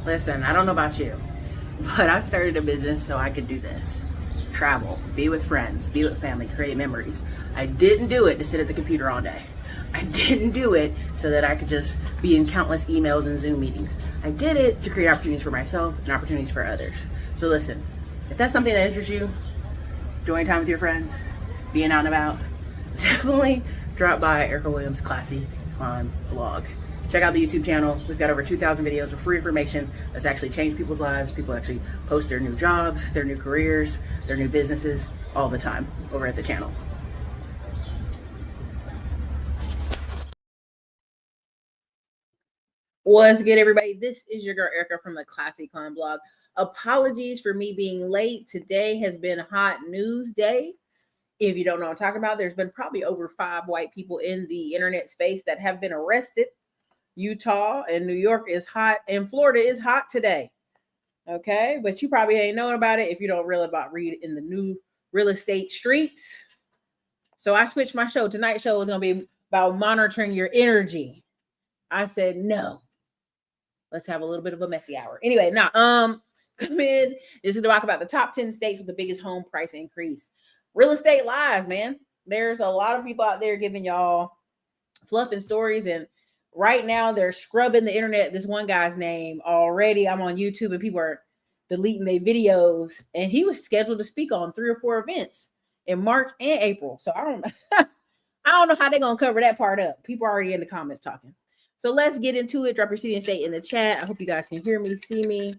Listen, I don't know about you, but I started a business so I could do this. Travel, be with friends, be with family, create memories. I didn't do it to sit at the computer all day. I didn't do it so that I could just be in countless emails and Zoom meetings. I did it to create opportunities for myself and opportunities for others. So listen, if that's something that interests you, enjoying time with your friends, being out and about, definitely drop by Erica Williams' Classy Climb blog. Check out the YouTube channel. We've got over 2,000 videos of free information that's actually changed people's lives. People actually post their new jobs, their new careers, their new businesses all the time over at the channel. What's good, everybody? This is your girl Erica from the Classy Climb blog. Apologies for me being late. Today has been hot news day. If you don't know what I'm talking about, there's been probably over 5 white people in the internet space that have been arrested. Utah and New York is hot, and Florida is hot today. Okay, but you probably ain't knowing about it if you don't really about read in the new real estate streets. So I switched my show. Tonight's show is gonna be about monitoring your energy. I said no. Let's have a little bit of a messy hour. Anyway, now come in. Is going to talk about the top 10 states with the biggest home price increase. Real estate lies, man. There's a lot of people out there giving y'all fluff and stories, and right now they're scrubbing the internet. This one guy's name already. I'm on YouTube and people are deleting their videos, and he was scheduled to speak on 3 or 4 events in March and April. So I don't know how they're gonna cover that part up. People are already in the comments talking. So let's get into it. Drop your city and state in the chat. I hope you guys can hear me, see me.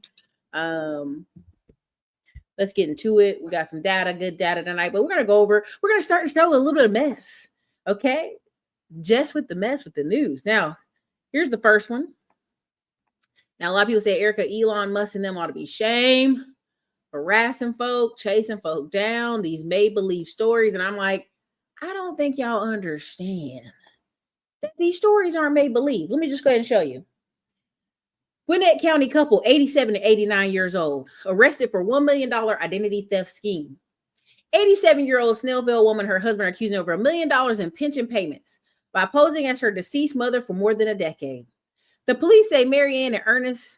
Let's get into it. We got some data, good data tonight, but we're gonna start the show with a little bit of mess. Okay. Just with the mess with the news. Now, here's the first one. Now, a lot of people say Erica, Elon Musk and them ought to be shamed, harassing folk, chasing folk down, these make-believe stories. And I'm like, I don't think y'all understand that these stories aren't make-believe. Let me just go ahead and show you. Gwinnett County couple, 87 to 89 years old, arrested for $1 million identity theft scheme. 87-year-old Snellville woman, her husband are accusing over $1 million in pension payments by posing as her deceased mother for more than a decade. The police say Marianne and Ernest,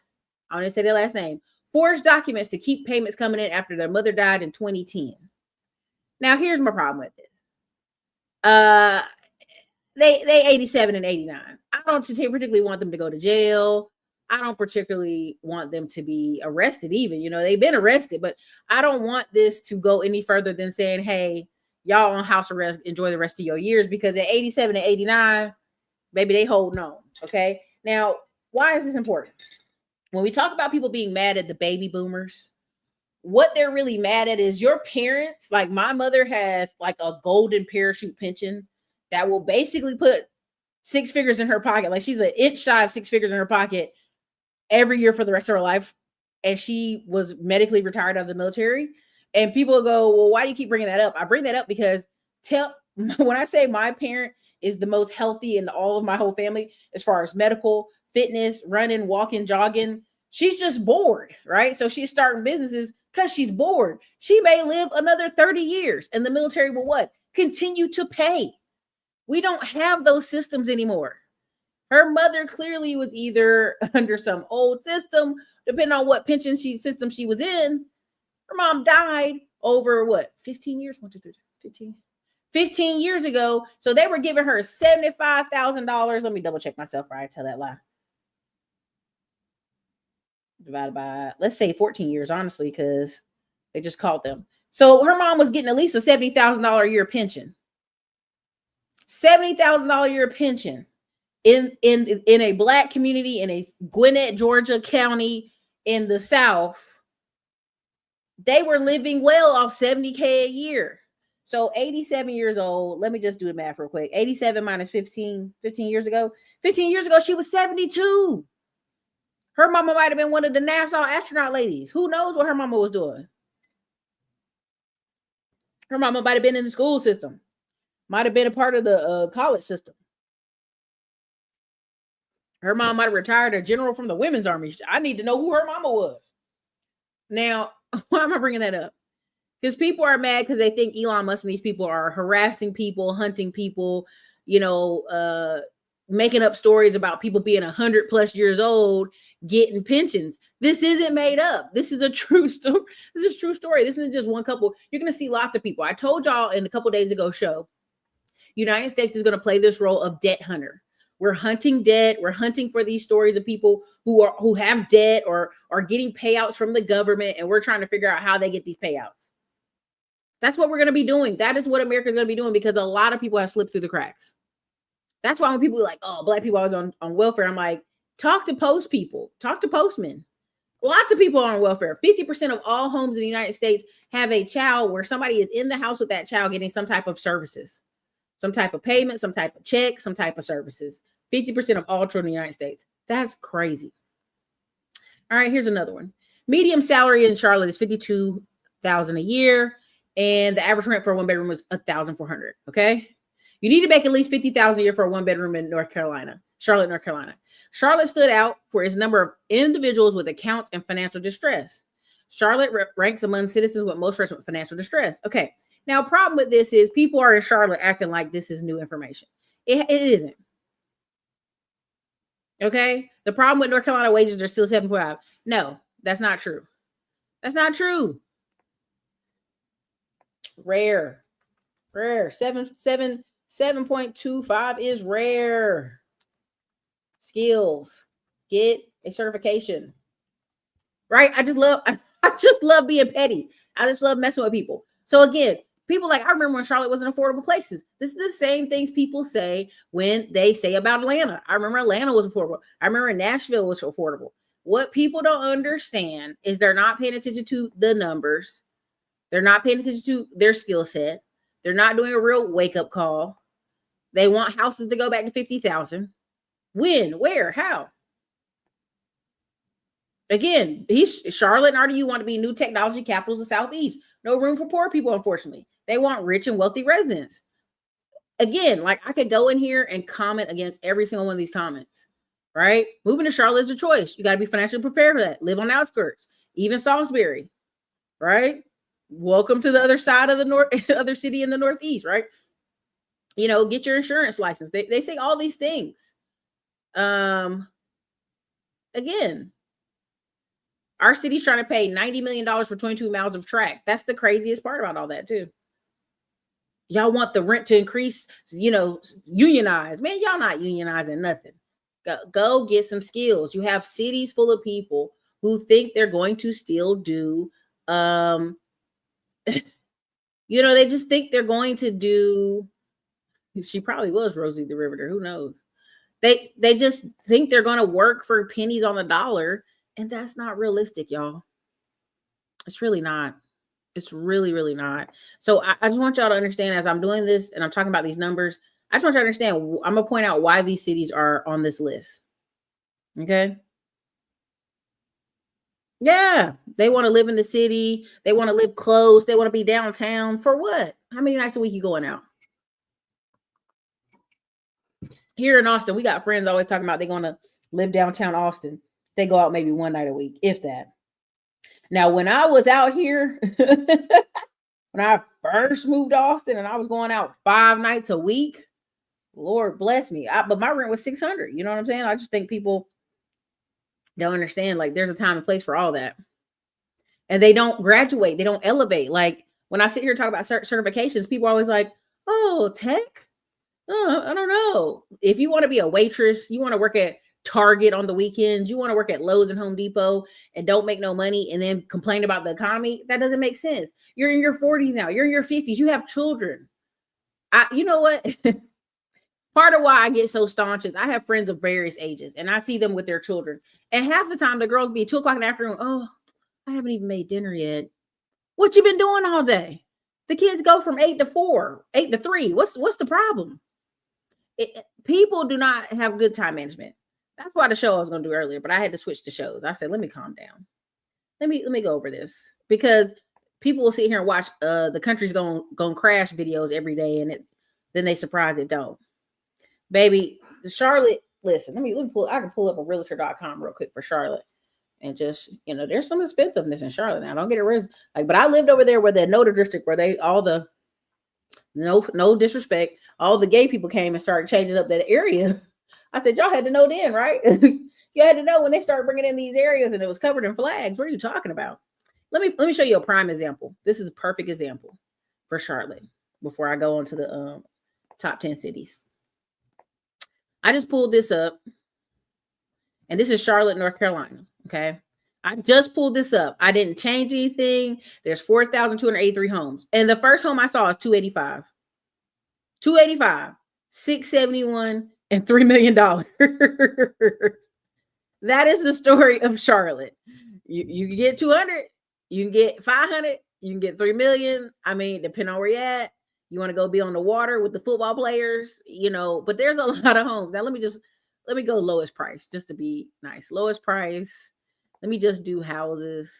I want to say their last name, forged documents to keep payments coming in after their mother died in 2010. Now, here's my problem with this. They 87 and 89. I don't particularly want them to go to jail. I don't particularly want them to be arrested even. You know, they've been arrested, but I don't want this to go any further than saying, hey, y'all on house arrest, enjoy the rest of your years, because at 87 and 89, maybe they holding on. Okay. Now, why is this important? When we talk about people being mad at the baby boomers, what they're really mad at is your parents. Like my mother has like a golden parachute pension that will basically put 6 figures in her pocket. Like she's an inch shy of 6 figures in her pocket every year for the rest of her life. And she was medically retired out of the military. And people go, well, why do you keep bringing that up? I bring that up because when I say my parent is the most healthy in all of my whole family, as far as medical, fitness, running, walking, jogging, she's just bored, right? So she's starting businesses because she's bored. She may live another 30 years and the military will what? Continue to pay. We don't have those systems anymore. Her mother clearly was either under some old system, depending on what pension system she was in. Her mom died over what? 15 years? 1, 2, 3, 15. 15 years ago. So they were giving her $75,000. Let me double check myself before I tell that lie. Divided by, let's say 14 years, honestly, because they just called them. So her mom was getting at least a $70,000 a year pension. $70,000 a year pension in a Black community in a Gwinnett, Georgia county in the South. They were living well off $70K a year. So 87 years old. Let me just do the math real quick. 87 minus 15 years ago. 15 years ago, she was 72. Her mama might have been one of the NASA astronaut ladies. Who knows what her mama was doing? Her mama might have been in the school system. Might have been a part of the college system. Her mom might have retired a general from the women's army. I need to know who her mama was. Now, why am I bringing that up? Because people are mad because they think Elon Musk and these people are harassing people, hunting people, making up stories about people being 100+ years old getting pensions. This isn't made up. This is a true story. This is a true story. This isn't just one couple. You're going to see lots of people. I told y'all in a couple days ago show, United States is going to play this role of debt hunter. We're hunting debt. We're hunting for these stories of people who have debt or are getting payouts from the government, and we're trying to figure out how they get these payouts. That's what we're going to be doing. That is what America's going to be doing, because a lot of people have slipped through the cracks. That's why when people are like, oh, Black people always on welfare, I'm like, talk to post people, talk to postmen. Lots of people are on welfare. 50% of all homes in the United States have a child where somebody is in the house with that child getting some type of services, some type of payment, some type of check, some type of services. 50% of all children in the United States. That's crazy. All right, here's another one. Medium salary in Charlotte is $52,000 a year, and the average rent for a one bedroom was $1,400. Okay. You need to make at least $50,000 a year for a one bedroom in Charlotte, North Carolina. Charlotte stood out for its number of individuals with accounts and financial distress. Charlotte ranks among citizens with most with financial distress. Okay. Now, problem with this is people are in Charlotte acting like this is new information. It isn't. Okay. The problem with North Carolina wages are still 7.5. No, that's not true. That's not true. Rare. 7.25 is rare. Skills. Get a certification. Right? I just love being petty. I just love messing with people. So again, people like, I remember when Charlotte wasn't affordable places. This is the same things people say when they say about Atlanta. I remember Atlanta was affordable. I remember Nashville was affordable. What people don't understand is they're not paying attention to the numbers. They're not paying attention to their skill set. They're not doing a real wake-up call. They want houses to go back to 50,000. When? Where? How? Again, Charlotte and RDU want to be new technology capitals of the Southeast. No room for poor people, unfortunately. They want rich and wealthy residents. Again, like I could go in here and comment against every single one of these comments, right? Moving to Charlotte is a choice. You got to be financially prepared for that. Live on the outskirts, even Salisbury, right? Welcome to the other side of the north, other city in the Northeast, right? You know, get your insurance license. They say all these things. Again, our city's trying to pay $90 million for 22 miles of track. That's the craziest part about all that too. Y'all want the rent to increase, you know, unionize. Man, y'all not unionizing nothing. Go get some skills. You have cities full of people who think they're going to still do, you know, they just think they're going to do. She probably was Rosie the Riveter. Who knows? They just think they're going to work for pennies on the dollar, and that's not realistic, y'all. It's really not. It's really, really not. So I just want y'all to understand, as I'm doing this and I'm talking about these numbers, I just want you to understand, I'm going to point out why these cities are on this list. Okay. Yeah. They want to live in the city. They want to live close. They want to be downtown. For what? How many nights a week you going out? Here in Austin, we got friends always talking about they're going to live downtown Austin. They go out maybe one night a week, if that. Now, when I was out here, when I first moved to Austin and I was going out 5 nights a week, Lord bless me. But my rent was $600. You know what I'm saying? I just think people don't understand. Like, there's a time and place for all that. And they don't graduate. They don't elevate. Like, when I sit here and talk about certifications, people are always like, oh, tech? Oh, I don't know. If you want to be a waitress, you want to work at Target on the weekends, you want to work at Lowe's and Home Depot and don't make no money and then complain about the economy, that doesn't make sense. You're in your 40s now. You're in your 50s. You have children. You know what? Part of why I get so staunch is I have friends of various ages and I see them with their children. And half the time the girls be 2:00 in the afternoon. Oh, I haven't even made dinner yet. What you been doing all day? The kids go from 8 to 4, 8 to 3. What's the problem? People do not have good time management. That's why the show I was going to do earlier, but I had to switch the shows. I said, let me calm down. Let me go over this, because people will sit here and watch the country's going crash videos every day, and then they surprise it don't. Baby, Charlotte, listen, let me pull. I can pull up a realtor.com real quick for Charlotte, and just, you know, there's some expensiveness in Charlotte now. Don't get it like, but I lived over there where the Noda district, where they all the no disrespect, all the gay people came and started changing up that area. I said, y'all had to know then, right? You had to know when they started bringing in these areas and it was covered in flags. What are you talking about? Let me show you a prime example. This is a perfect example for Charlotte before I go on to the top 10 cities. I just pulled this up, and this is Charlotte, North Carolina. Okay. I just pulled this up. I didn't change anything. There's 4,283 homes. And the first home I saw is 285. 285, 671, and $3 million. That is the story of Charlotte. You can get 200, you can get 500, you can get 3 million. I mean, depending on where you're at. You want to go be on the water with the football players, but there's a lot of homes. Now let me go lowest price just to be nice. Lowest price. Let me just do houses.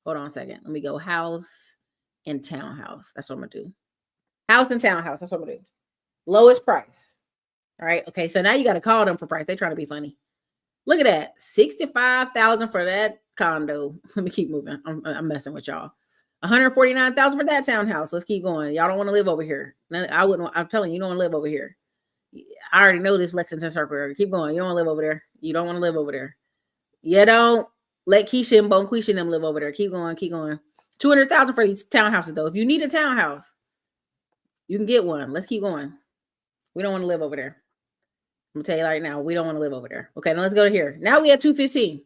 Hold on a second. Let me go house and townhouse. That's what I'm gonna do. House and townhouse. That's what I'm gonna do. Lowest price. All right. Okay. So now you got to call them for price. They trying to be funny. Look at that. 65,000 for that condo. Let me keep moving. I'm messing with y'all. 149,000 for that townhouse. Let's keep going. Y'all don't want to live over here. I wouldn't. I'm telling you, you don't want to live over here. I already know this Lexington Circle area. Keep going. You don't want to live over there. You don't want to live over there. You don't let Keisha and Bonquisha and them live over there. Keep going. Keep going. 200,000 for these townhouses though. If you need a townhouse, you can get one. Let's keep going. We don't want to live over there. I'm gonna tell you right now, we don't want to live over there. Okay, now let's go to here. Now we at 215,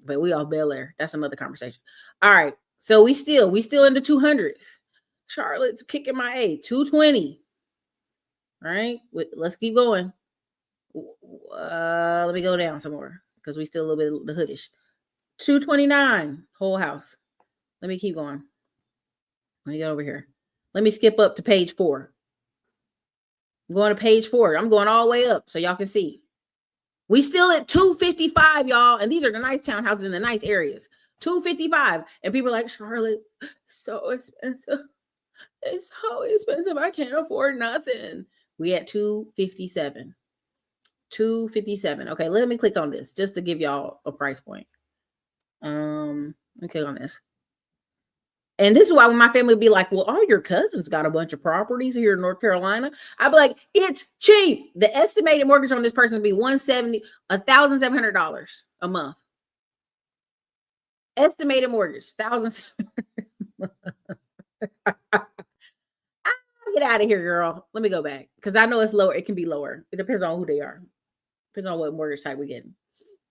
but we off Bel Air. That's another conversation. All right, so we still in the 200s. Charlotte's kicking my A, 220. All right, let's keep going. Let me go down some more because we still a little bit the hoodish. 229 whole house. Let me keep going. Let me get over here. Let me skip up to page 4. I'm going to page 4. I'm going all the way up so y'all can see. We still at 255, y'all. And these are the nice townhouses in the nice areas. 255. And people are like, Charlotte, so expensive. It's so expensive. I can't afford nothing. We at 257. 257. Okay, let me click on this just to give y'all a price point. Let me click on this. And this is why when my family would be like, well, all your cousins got a bunch of properties here in North Carolina. I'd be like, it's cheap. The estimated mortgage on this person would be $1,700 a month. Estimated mortgage, $1,700. Get out of here, girl. Let me go back because I know it's lower. It can be lower. It depends on who they are. Depends on what mortgage type we're getting.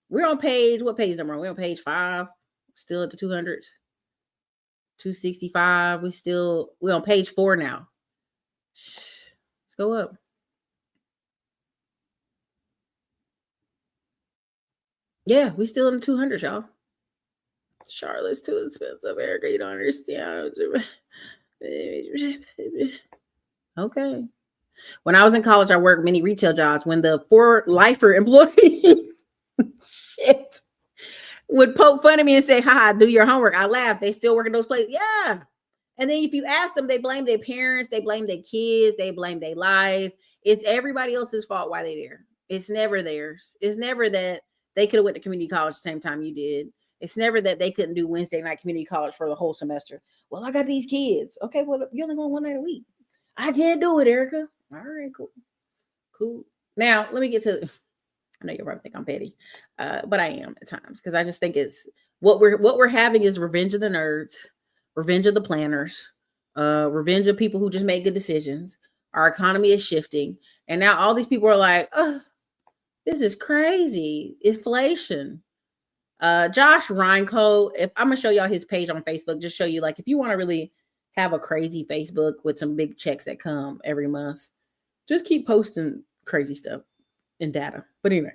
We're on page, what page number? We're on page 5. Still at the 200s. 265. We're on page 4 now. Let's go up. Yeah, we still in the 200s, y'all. Charlotte's too expensive, Erica. You don't understand. Okay. When I was in college, I worked many retail jobs. When the 4 lifer employees shit would poke fun at me and say, haha, do your homework. I laughed. They still work in those places. Yeah. And then if you ask them, they blame their parents, they blame their kids, they blame their life. It's everybody else's fault why they're there. It's never theirs. It's never that they could have went to community college the same time you did. It's never that they couldn't do Wednesday night community college for the whole semester. Well, I got these kids. Okay, well, you're only going one night a week. I can't do it, Erica. All right, cool. Cool. Now, let me get to, I know you'll probably think I'm petty, but I am at times because I just think it's what we're having is revenge of the nerds, revenge of the planners, revenge of people who just make good decisions. Our economy is shifting, and now all these people are like, "Oh, this is crazy, inflation." Josh Reinko, if I'm gonna show y'all his page on Facebook, just show you like if you want to really have a crazy Facebook with some big checks that come every month, just keep posting crazy stuff and data. But anyway,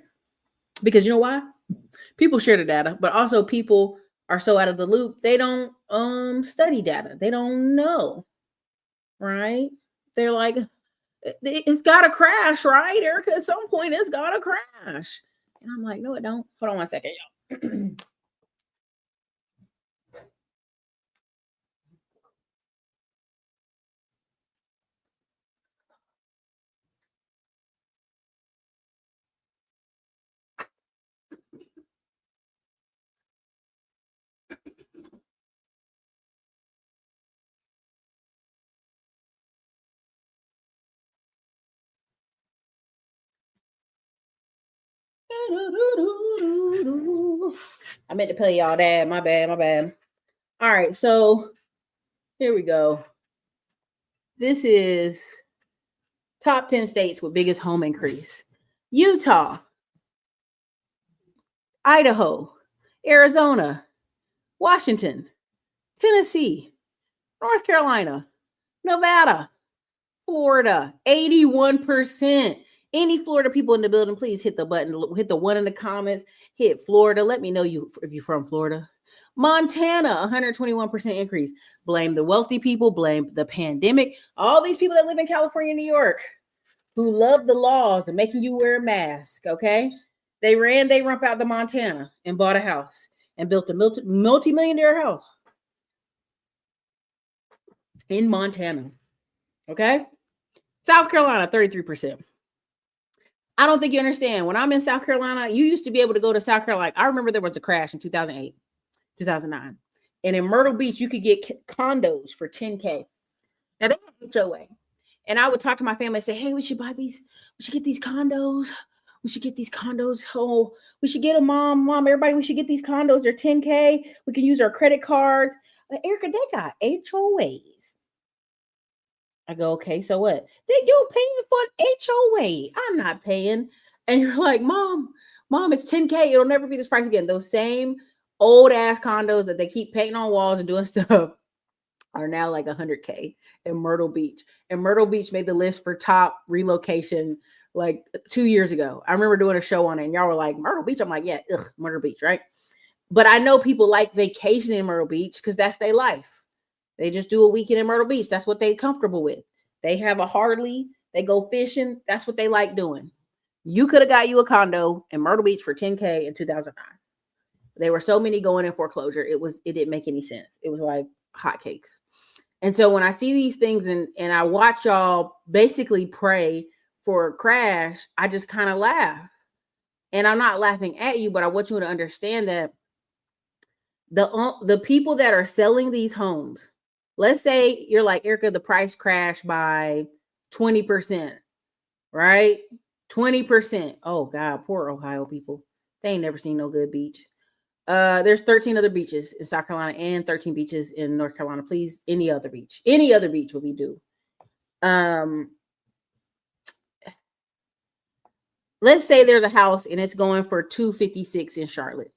because you know why? People share the data, but also people are so out of the loop, they don't study data. They don't know, right? They're like, it's gotta crash, right, Erica? At some point, it's gotta crash. And I'm like, no, it don't. Hold on one second, y'all. I meant to play y'all that. My bad. All right, so here we go. This is top 10 states with biggest home increase. Utah, Idaho, Arizona, Washington, Tennessee, North Carolina, Nevada, Florida, 81%. Any Florida people in the building, please hit the button, hit the one in the comments, hit Florida. Let me know you if you're from Florida. Montana, 121% increase. Blame the wealthy people, blame the pandemic. All these people that live in California and New York who love the laws and making you wear a mask, okay? They rump out to Montana and bought a house and built a multi-millionaire house in Montana, okay? South Carolina, 33%. I don't think you understand. When I'm in South Carolina, you used to be able to go to South Carolina. I remember there was a crash in 2008, 2009. And in Myrtle Beach, you could get condos for $10K. Now, they had HOA. And I would talk to my family and say, hey, we should buy these. We should get these condos. We should get these condos. Oh, we should get them, mom, everybody. We should get these condos. They're $10K. We can use our credit cards. Erica, they got HOAs. I go, okay, so what? You're paying for an HOA. I'm not paying. And you're like, mom, it's $10K. It'll never be this price again. Those same old ass condos that they keep painting on walls and doing stuff are now like $100K in Myrtle Beach. And Myrtle Beach made the list for top relocation like 2 years ago. I remember doing a show on it and y'all were like, Myrtle Beach? I'm like, yeah, Myrtle Beach, right? But I know people like vacationing in Myrtle Beach because that's their life. They just do a weekend in Myrtle Beach. That's what they're comfortable with. They have a Harley. They go fishing. That's what they like doing. You could have got you a condo in Myrtle Beach for $10K in 2009. There were so many going in foreclosure. It didn't make any sense. It was like hotcakes. And so when I see these things and I watch y'all basically pray for a crash, I just kind of laugh. And I'm not laughing at you, but I want you to understand that the people that are selling these homes, let's say you're like, Erica, the price crashed by 20%, right? 20%. Oh God, poor Ohio people. They ain't never seen no good beach. There's 13 other beaches in South Carolina and 13 beaches in North Carolina. Please, any other beach will be due. Let's say there's a house and it's going for $256 in Charlotte.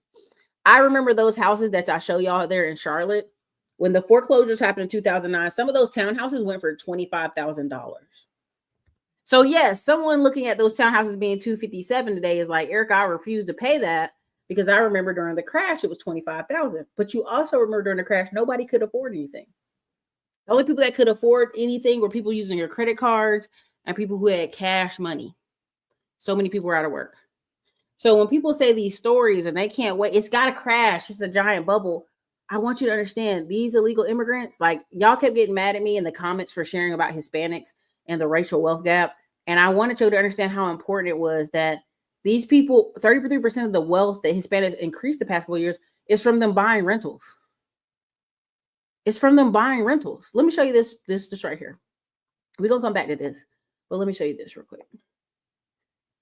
I remember those houses that I show y'all there in Charlotte. When the foreclosures happened in 2009, some of those townhouses went for $25,000. So yes, someone looking at those townhouses being $257 today is like, Erica, I refuse to pay that because I remember during the crash it was $25,000. But you also remember during the crash nobody could afford anything. The only people that could afford anything were people using your credit cards and people who had cash money. So many people were out of work. So when people say these stories and they can't wait, it's got to crash. It's a giant bubble. I want you to understand these illegal immigrants, like y'all kept getting mad at me in the comments for sharing about Hispanics and the racial wealth gap. And I wanted you to understand how important it was that these people, 33% of the wealth that Hispanics increased the past couple of years is from them buying rentals. It's from them buying rentals. Let me show you this right here. We're going to come back to this, but let me show you this real quick.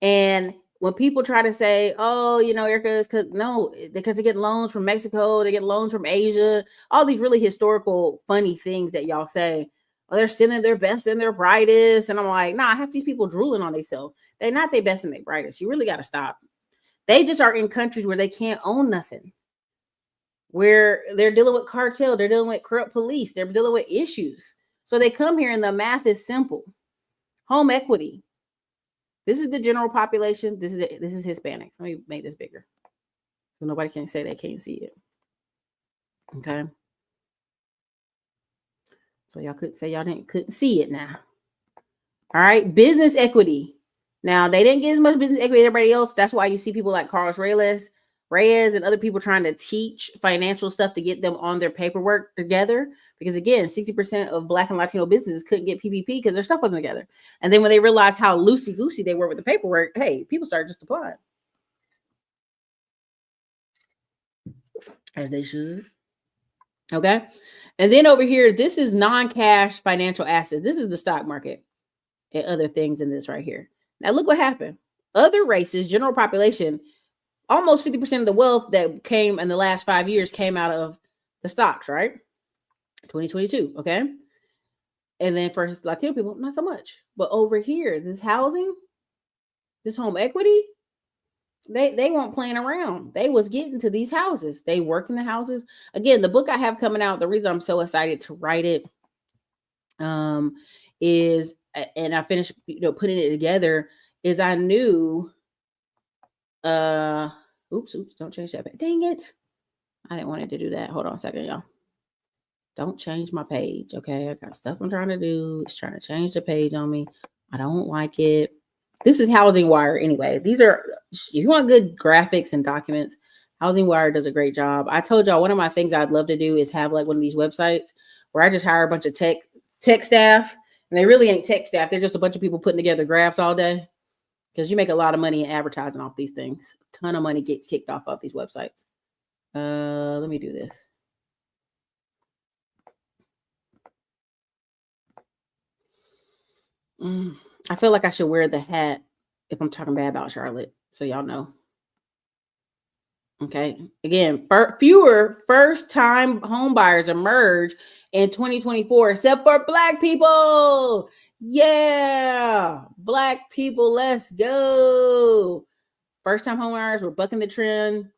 And when people try to say, oh, Erica, is because they get loans from Mexico, they get loans from Asia, all these really historical, funny things that y'all say, oh, they're sending their best and their brightest. And I'm like, nah, half these people drooling on themselves. They're not their best and their brightest. You really got to stop. They just are in countries where they can't own nothing, where they're dealing with cartel, they're dealing with corrupt police, they're dealing with issues. So they come here and the math is simple. Home equity. This is the general population. This is Hispanics. Let me make this bigger so nobody can say they can't see it. Okay. So y'all couldn't say y'all couldn't see it now. All right. Business equity. Now they didn't get as much business equity as everybody else. That's why you see people like Carlos Reyes and other people trying to teach financial stuff to get them on their paperwork together. Because again, 60% of Black and Latino businesses couldn't get PPP because their stuff wasn't together. And then when they realized how loosey-goosey they were with the paperwork, hey, people started just applying. As they should. Okay. And then over here, this is non-cash financial assets. This is the stock market and other things in this right here. Now look what happened. Other races, general population, almost 50% of the wealth that came in the last 5 years came out of the stocks, right? 2022, okay? And then for Latino people, not so much. But over here, this housing, this home equity, they weren't playing around. They was getting to these houses. They work in the houses. Again, the book I have coming out, the reason I'm so excited to write it is, and I finished, putting it together, is I knew, oops, don't change that. Dang it. I didn't want it to do that. Hold on a second, y'all. Don't change my page, okay? I got stuff I'm trying to do. It's trying to change the page on me. I don't like it. This is Housing Wire anyway. These are, if you want good graphics and documents, Housing Wire does a great job. I told y'all one of my things I'd love to do is have like one of these websites where I just hire a bunch of tech staff, and they really ain't tech staff. They're just a bunch of people putting together graphs all day, because you make a lot of money in advertising off these things. A ton of money gets kicked off these websites. Let me do this. I feel like I should wear the hat if I'm talking bad about Charlotte, so y'all know. Okay. Again, fewer first-time home buyers emerge in 2024, except for Black people. Yeah, Black people, let's go. First-time home buyers were bucking the trend.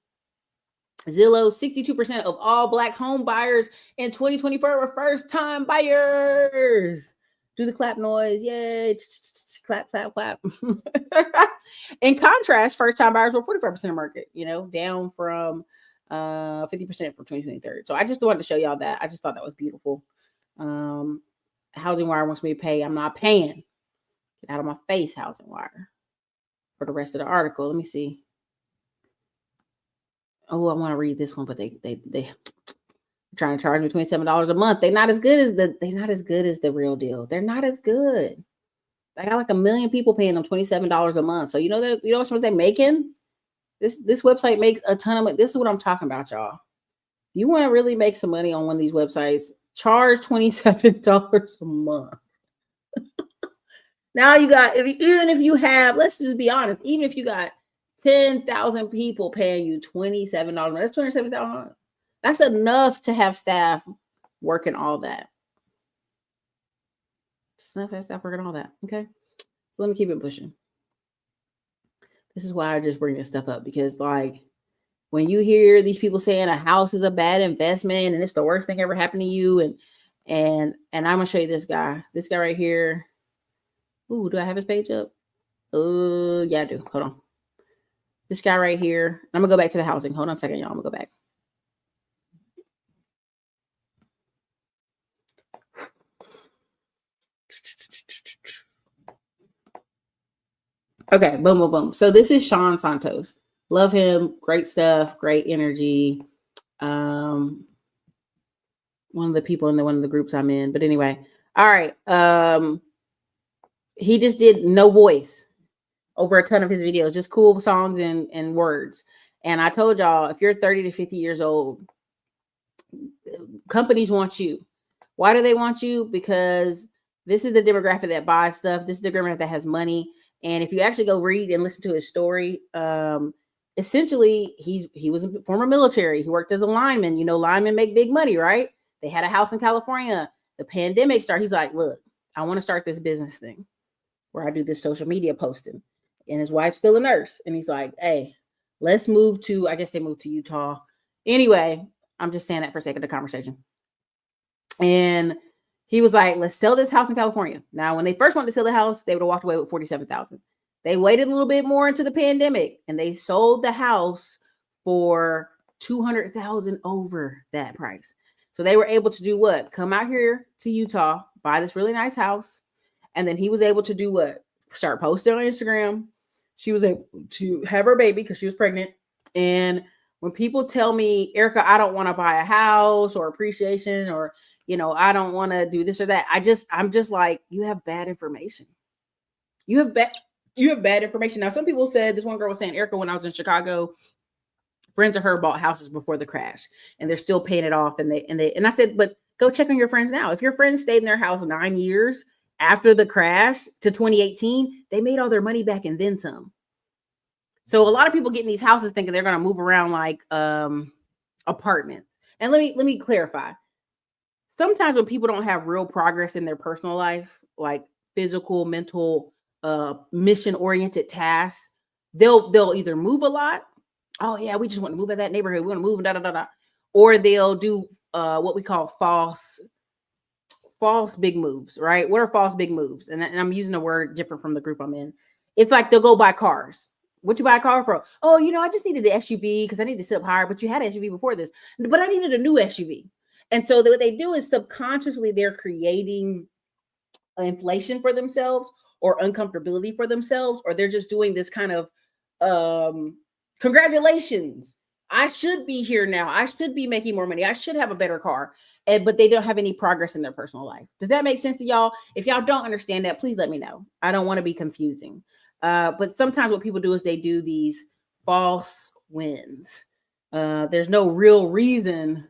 Zillow, 62% of all Black home buyers in 2024 were first-time buyers. Do the clap noise. Yay. Clap, clap, clap. In contrast, first-time buyers were 45% of market, down from 50% from 2023. So I just wanted to show y'all that. I just thought that was beautiful. Housing Wire wants me to pay. I'm not paying. Get out of my face, Housing Wire. For the rest of the article, let me see. Oh, I want to read this one, but they trying to charge me $27 a month. They're not as good as the real deal. They're not as good. I got like 1 million people paying them $27 a month. So you know what they're making? This website makes a ton of money. This is what I'm talking about, y'all. You want to really make some money on one of these websites, charge $27 a month. Now you got, even if you have, let's just be honest, even if you got 10,000 people paying you $27, that's $270,000. That's enough to have staff working all that. It's enough to have staff working all that. Okay. So let me keep it pushing. This is why I just bring this stuff up, because like when you hear these people saying a house is a bad investment and it's the worst thing ever happened to you, and I'm gonna show you this guy right here. Ooh, do I have his page up? Yeah, I do. Hold on. This guy right here. I'm gonna go back to the housing. Hold on a second, y'all. I'm gonna go back. Okay, boom, boom, boom. So this is Sean Santos. Love him. Great stuff. Great energy. One of the people in one of the groups I'm in. But anyway, all right. He just did no voice over a ton of his videos, just cool songs and words. And I told y'all, if you're 30 to 50 years old, companies want you. Why do they want you? Because this is the demographic that buys stuff. This is the demographic that has money. And if you actually go read and listen to his story, essentially he was a former military. He worked as a lineman. Linemen make big money, right? They had a house in California. The pandemic started. He's like, look, I want to start this business thing where I do this social media posting. And his wife's still a nurse. And he's like, hey, let's move to, I guess they moved to Utah. Anyway, I'm just saying that for the sake of the conversation. And he was like, let's sell this house in California. Now, when they first wanted to sell the house, they would have walked away with $47,000. They waited a little bit more into the pandemic and they sold the house for $200,000 over that price. So they were able to do what? Come out here to Utah, buy this really nice house. And then he was able to do what? Start posting on Instagram. She was able to have her baby because she was pregnant. And when people tell me, Erica, I don't want to buy a house or appreciation, or, I don't want to do this or that, I'm just like, you have bad information. You have bad information. Now, some people said, this one girl was saying, Erica, when I was in Chicago, friends of her bought houses before the crash and they're still paying it off. And I said, but go check on your friends now. If your friends stayed in their house 9 years after the crash to 2018, they made all their money back and then some. So a lot of people get in these houses thinking they're going to move around like apartments. And let me clarify. Sometimes when people don't have real progress in their personal life, like physical, mental, mission oriented tasks, they'll either move a lot. Oh yeah, we just want to move in that neighborhood. We want to move, da da da da. Or they'll do what we call false big moves, right? What are false big moves? And I'm using a word different from the group I'm in. It's like they'll go buy cars. What you buy a car for? Oh, I just needed the SUV because I need to sit up higher, but you had an SUV before this. But I needed a new SUV. And so what they do is subconsciously they're creating inflation for themselves or uncomfortability for themselves, or they're just doing this kind of congratulations. I should be here now. I should be making more money. I should have a better car. But they don't have any progress in their personal life. Does that make sense to y'all? If y'all don't understand that, please let me know. I don't want to be confusing. But sometimes what people do is they do these false wins. There's no real reason.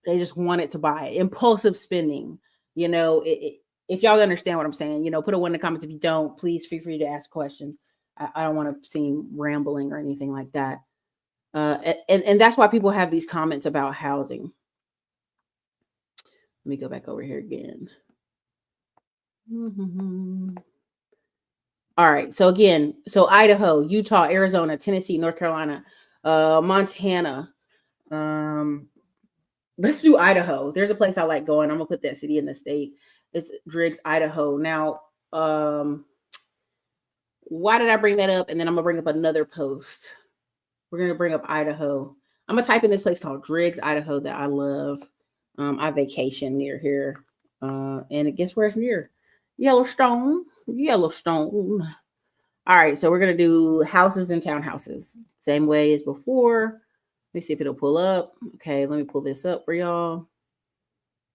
They just wanted to buy it. Impulsive spending. If y'all understand what I'm saying, put a one in the comments. If you don't, please feel free to ask questions. I don't want to seem rambling or anything like that. And that's why people have these comments about housing. Let me go back over here again. All right. So again, Idaho, Utah, Arizona, Tennessee, North Carolina, Montana. Let's do Idaho. There's a place I like going. I'm gonna put that city in the state. It's Driggs, Idaho. Now, why did I bring that up? And then I'm gonna bring up another post. We're gonna bring up Idaho. I'm gonna type in this place called Driggs, Idaho that I love. I vacation near here. And guess where it's near? Yellowstone. All right, so we're gonna do houses and townhouses. Same way as before. Let me see if it'll pull up. Okay, let me pull this up for y'all.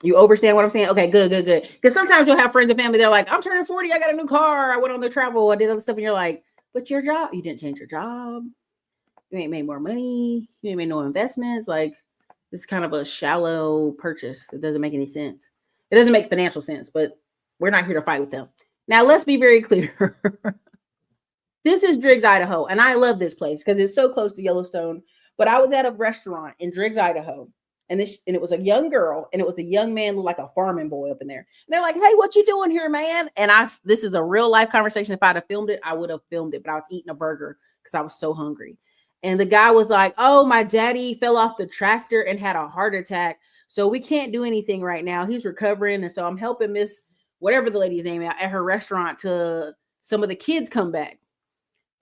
You understand what I'm saying? Okay, good. Because sometimes you'll have friends and family, they're like, I'm turning 40, I got a new car, I went on the travel, I did other stuff, and you're like, but your job, you didn't change your job. You ain't made more money. You ain't made no investments. Like, this is kind of a shallow purchase. It doesn't make any sense. It doesn't make financial sense, but we're not here to fight with them. Now, let's be very clear. This is Driggs, Idaho, and I love this place because it's so close to Yellowstone. But I was at a restaurant in Driggs, Idaho, and it was a young girl, and it was a young man, looked like a farming boy up in there. And they're like, "Hey, what you doing here, man?" And this is a real life conversation. If I'd have filmed it, I would have filmed it, but I was eating a burger because I was so hungry. And the guy was like, "Oh, my daddy fell off the tractor and had a heart attack, so we can't do anything right now. He's recovering, and so I'm helping Miss whatever the lady's name at her restaurant to some of the kids come back."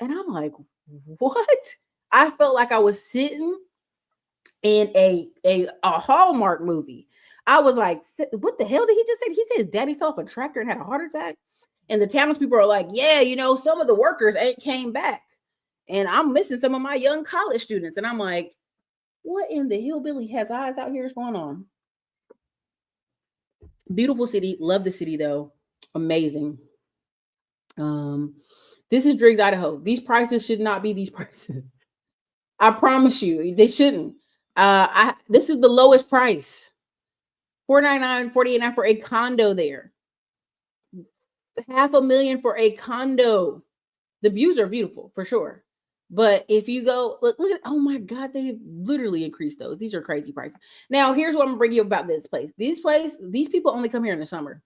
And I'm like, what? I felt like I was sitting in a Hallmark movie. I was like, what the hell did he just say? He said his daddy fell off a tractor and had a heart attack. And the townspeople are like, yeah, some of the workers ain't came back. And I'm missing some of my young college students. And I'm like, what in the hillbilly has eyes out here is going on? Beautiful city. Love the city though. Amazing. This is Driggs, Idaho. These prices should not be these prices. I promise you, they shouldn't. This is the lowest price. $499, $48.99 for a condo there. $500,000 for a condo. The views are beautiful for sure. But if you go, look at, oh my God, they literally increased those. These are crazy prices. Now, here's what I'm gonna bring you about this place. These people only come here in the summer.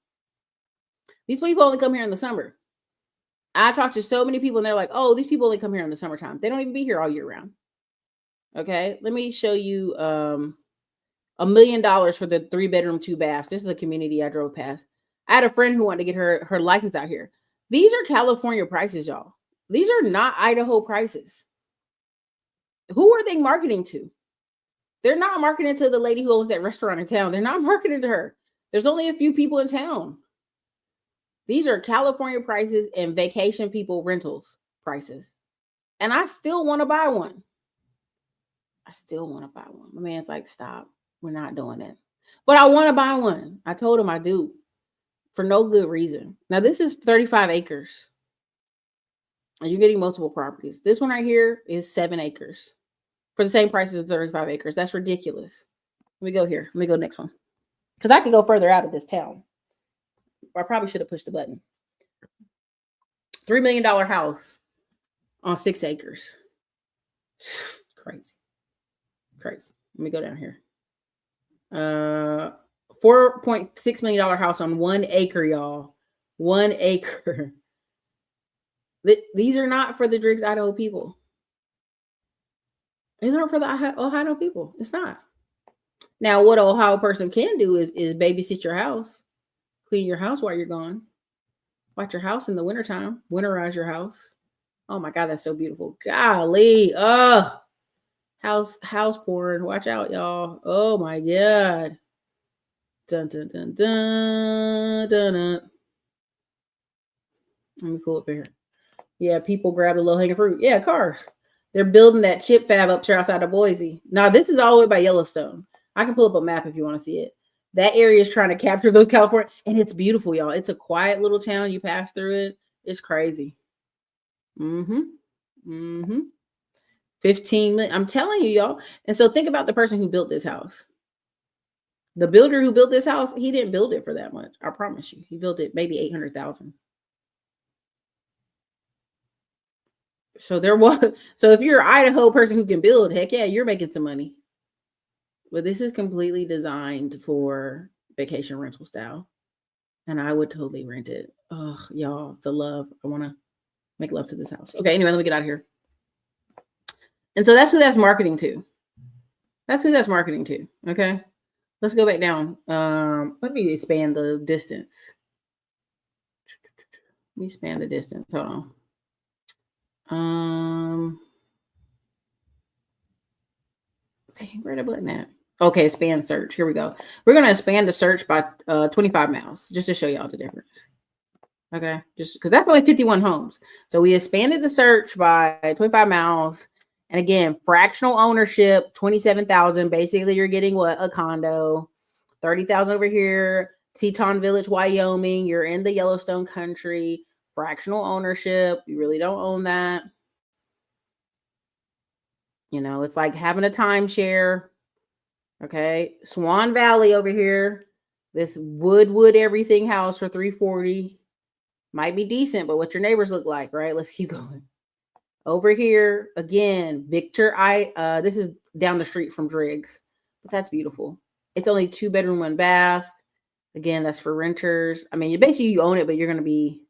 These people only come here in the summer. I talked to so many people and they're like, oh, these people only come here in the summertime. They don't even be here all year round. Okay, let me show you $1 million for the 3-bedroom, 2 baths. This is a community I drove past. I had a friend who wanted to get her license out here. These are California prices, y'all. These are not Idaho prices. Who are they marketing to? They're not marketing to the lady who owns that restaurant in town. They're not marketing to her. There's only a few people in town. These are California prices and vacation people rentals prices. And I still want to buy one. My man's like, stop. We're not doing it. But I want to buy one. I told him I do. For no good reason. Now, this is 35 acres. And you're getting multiple properties. This one right here is 7 acres. For the same price as 35 acres. That's ridiculous. Let me go here. Let me go next one. Because I could go further out of this town. I probably should have pushed the button. $3 million house. on 6 acres. Crazy. Crazy. Let me go down here. $4.6 million house on 1 acre, y'all. 1 acre. These are not for the Driggs, Idaho people. These aren't for the Ohio people. It's not. Now, what an Ohio person can do is babysit your house, clean your house while you're gone, watch your house in the wintertime, winterize your house. Oh my God, that's so beautiful. Golly. House porn. Watch out, y'all. Oh my God. Dun dun dun dun dun dun. Let me pull up here. Yeah, people grab the low hanging fruit. Yeah, cars. They're building that chip fab up here outside of Boise. Now, this is all the way by Yellowstone. I can pull up a map if you want to see it. That area is trying to capture those California, and it's beautiful, y'all. It's a quiet little town. You pass through it. It's crazy. 15 million. I'm telling you, y'all. And so think about the person who built this house. The builder who built this house, he didn't build it for that much. I promise you. He built it maybe 800,000. So if you're an Idaho person who can build, heck yeah, you're making some money. But this is completely designed for vacation rental style. And I would totally rent it. Oh, y'all, the love. I want to make love to this house. Okay, anyway, let me get out of here. And so that's who that's marketing to. That's who that's marketing to. Okay. Let's go back down. Let me expand the distance. Let me expand the distance. Hold on. Dang, where the button at? Okay, expand search. Here we go. We're going to expand the search by 25 miles just to show y'all the difference. Okay, just because that's only 51 homes. So we expanded the search by 25 miles. And again, fractional ownership, 27,000. Basically, you're getting what? A condo. 30,000 over here. Teton Village, Wyoming. You're in the Yellowstone country. Fractional ownership. You really don't own that. You know, it's like having a timeshare. Okay. Swan Valley over here. This wood everything house for 340. Might be decent, but what your neighbors look like, right? Let's keep going. Over here, again, Victor. This is down the street from Driggs, but that's beautiful. It's only 2 bedroom, 1 bath. Again, that's for renters. I mean, you own it, but you're going to be,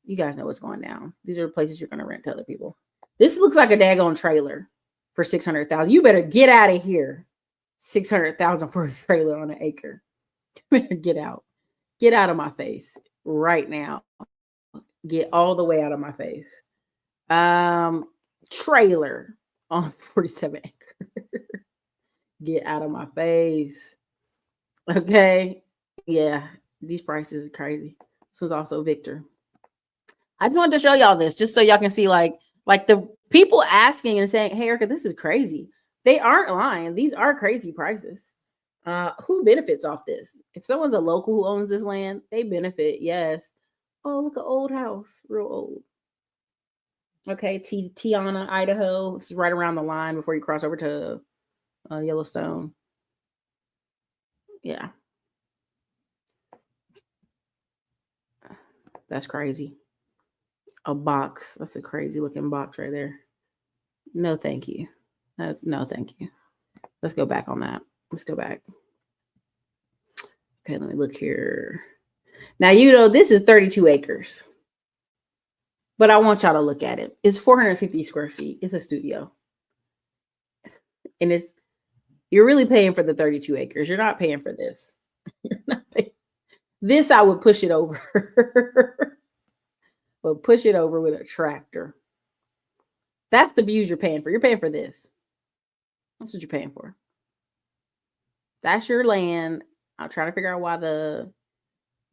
you guys know what's going down. These are places you're going to rent to other people. This looks like a daggone trailer for 600,000. You better get out of here. 600,000 for a trailer on an acre. Get out. Get out of my face right now. Get all the way out of my face. Trailer on 47 acres. Get out of my face. Okay. Yeah. These prices are crazy. This was also Victor. I just wanted to show y'all this just so y'all can see like the people asking and saying, hey, Erica, this is crazy. They aren't lying. These are crazy prices. Who benefits off this? If someone's a local who owns this land, they benefit. Yes. Oh, look, an old house. Real old. Okay. Tiana, Idaho. This is right around the line before you cross over to Yellowstone. Yeah. That's crazy. A box. That's a crazy looking box right there. No, thank you. No, thank you. Let's go back on that. Let's go back. Okay, let me look here. Now, this is 32 acres. But I want y'all to look at it. It's 450 square feet. It's a studio. And you're really paying for the 32 acres. You're not paying for this. You're not paying. This, I would push it over. But push it over with a tractor. That's the views you're paying for. You're paying for this. That's what you're paying for. That's your land. I'm trying to figure out why the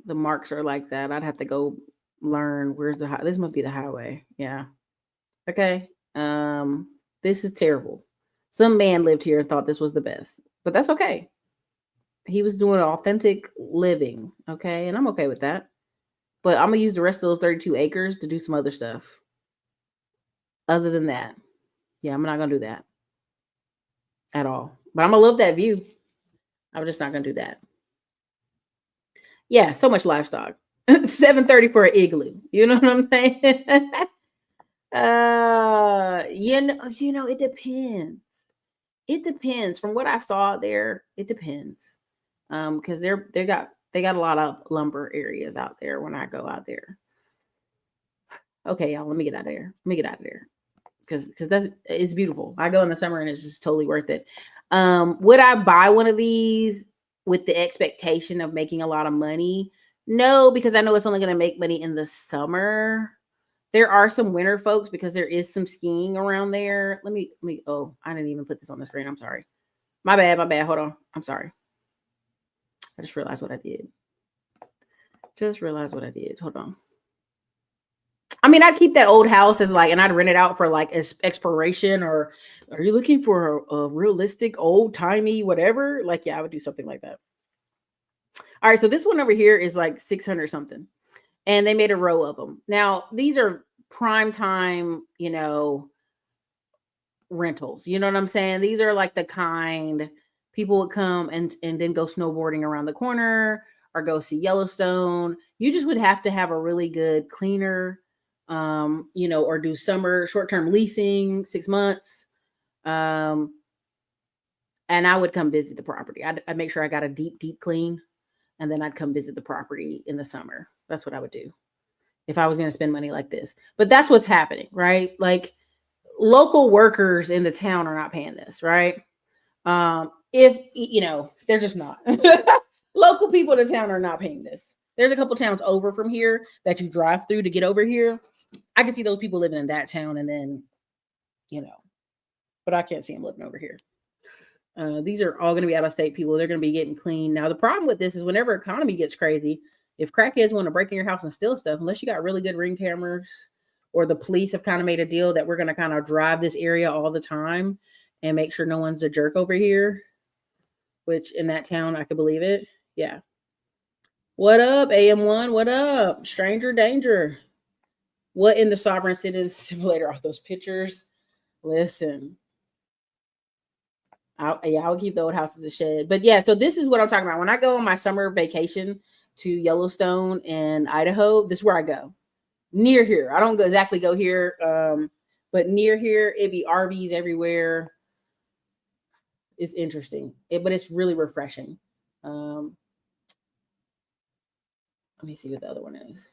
marks are like that. I'd have to go learn where's this must be the highway. Yeah. Okay. This is terrible. Some man lived here and thought this was the best, but that's okay. He was doing authentic living. Okay. And I'm okay with that. But I'm going to use the rest of those 32 acres to do some other stuff. Other than that. Yeah, I'm not going to do that. At all. But I'm going to love that view. I'm just not going to do that. Yeah, so much livestock. $730 for an igloo. You know what I'm saying? It depends. It depends. From what I saw there, it depends. Because they got a lot of lumber areas out there when I go out there. Okay, y'all, let me get out of there. Let me get out of there. Because that's it's beautiful. I go in the summer and it's just totally worth it. Would I buy one of these with the expectation of making a lot of money? No, because I know it's only going to make money in the summer. There are some winter folks because there is some skiing around there. Let me. Oh, I didn't even put this on the screen. I'm sorry. My bad. My bad. Hold on. I'm sorry. I just realized what I did. Just realized what I did. Hold on. I mean, I'd keep that old house as like, and I'd rent it out for like exploration, or are you looking for a realistic, old timey, whatever? Like, yeah, I would do something like that. All right, so this one over here is like 600 something, and they made a row of them. Now, these are prime time, rentals. You know what I'm saying? These are like the kind people would come and then go snowboarding around the corner or go see Yellowstone. You just would have to have a really good cleaner, or do summer short-term leasing, 6 months. Um, and I would come visit the property. I'd make sure I got a deep, deep clean, and then I'd come visit the property in the summer. That's what I would do if I was going to spend money like this. But that's what's happening, right? Like, local workers in the town are not paying this, right? If they're just not. Local people in the town are not paying this. There's a couple towns over from here that you drive through to get over here. I can see those people living in that town, and then, you know, but I can't see them living over here. These are all going to be out of state people. They're going to be getting clean. Now, the problem with this is whenever economy gets crazy, if crackheads want to break in your house and steal stuff, unless you got really good ring cameras, or the police have kind of made a deal that we're going to kind of drive this area all the time and make sure no one's a jerk over here, which in that town, I could believe it. Yeah. What up, AM1? What up? Stranger danger. What in the Sovereign Citizen Simulator are those pictures? Listen. I would keep the old house as a shed. But yeah, so this is what I'm talking about. When I go on my summer vacation to Yellowstone and Idaho, this is where I go. Near here. I don't exactly go here, but near here, it'd be RVs everywhere. It's interesting, but it's really refreshing. Let me see what the other one is.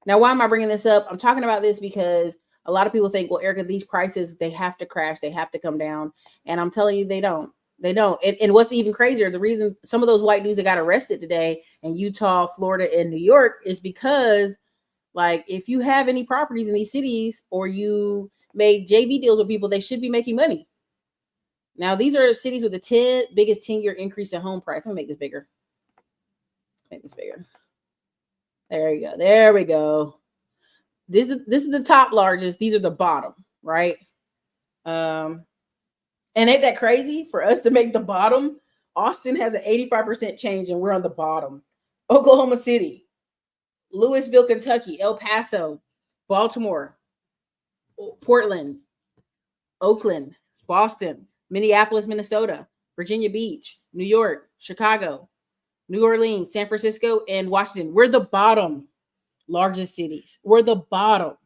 Now, why am I bringing this up? I'm talking about this because a lot of people think, well, Erica, these prices, they have to crash, they have to come down. And I'm telling you, they don't. They don't. And what's even crazier, the reason some of those white dudes that got arrested today in Utah, Florida, and New York is because, like, if you have any properties in these cities or you made JV deals with people, they should be making money. Now, these are cities with the biggest 10-year increase in home price. I'm going to make this bigger. Make this bigger. There you go. There we go. This is the top largest. These are the bottom, right? And ain't that crazy for us to make the bottom? Austin has an 85% change and we're on the bottom. Oklahoma City, Louisville, Kentucky, El Paso, Baltimore, Portland, Oakland, Boston, Minneapolis, Minnesota, Virginia Beach, New York, Chicago, New Orleans, San Francisco, and Washington. We're the bottom largest cities. We're the bottom.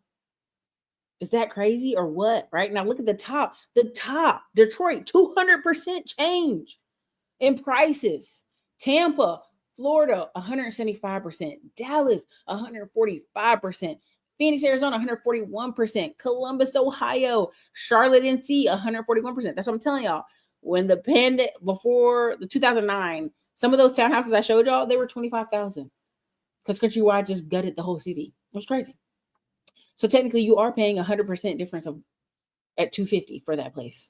Is that crazy or what? Right now, look at the top. The top, Detroit, 200% change in prices. Tampa, Florida, 175%. Dallas, 145%. Phoenix, Arizona, 141%. Columbus, Ohio, Charlotte, NC, 141%. That's what I'm telling y'all. When the pandemic, before the 2009, some of those townhouses I showed y'all, they were 25,000 because Countrywide just gutted the whole city. It was crazy. So technically, you are paying 100% difference at 250 for that place.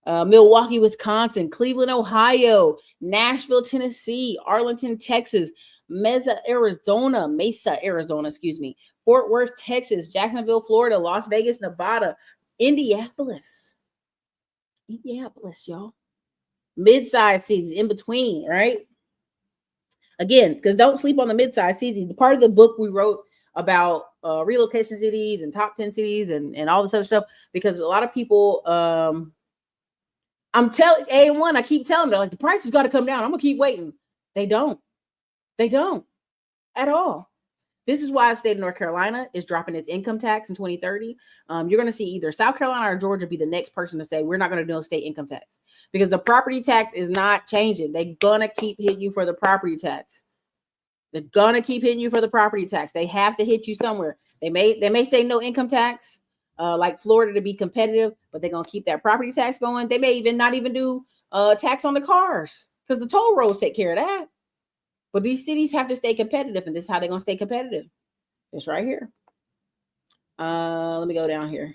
Milwaukee, Wisconsin, Cleveland, Ohio, Nashville, Tennessee, Arlington, Texas, Mesa, Arizona, Fort Worth, Texas, Jacksonville, Florida, Las Vegas, Nevada, Indianapolis, y'all. Mid-sized cities in between, right? Again, because don't sleep on the mid-sized cities. The part of the book we wrote about relocation cities and top 10 cities and all this other stuff, because a lot of people, I'm telling A1, I keep telling them, like, the price has got to come down. I'm going to keep waiting. They don't at all. This is why the state of North Carolina is dropping its income tax in 2030. You're going to see either South Carolina or Georgia be the next person to say, we're not going to do state income tax, because the property tax is not changing. They're going to keep hitting you for the property tax. They're going to keep hitting you for the property tax. They have to hit you somewhere. They may say no income tax, like Florida, to be competitive, but they're going to keep that property tax going. They may even not even do tax on the cars, because the toll roads take care of that. But these cities have to stay competitive, and this is how they're going to stay competitive. It's right here. Let me go down here.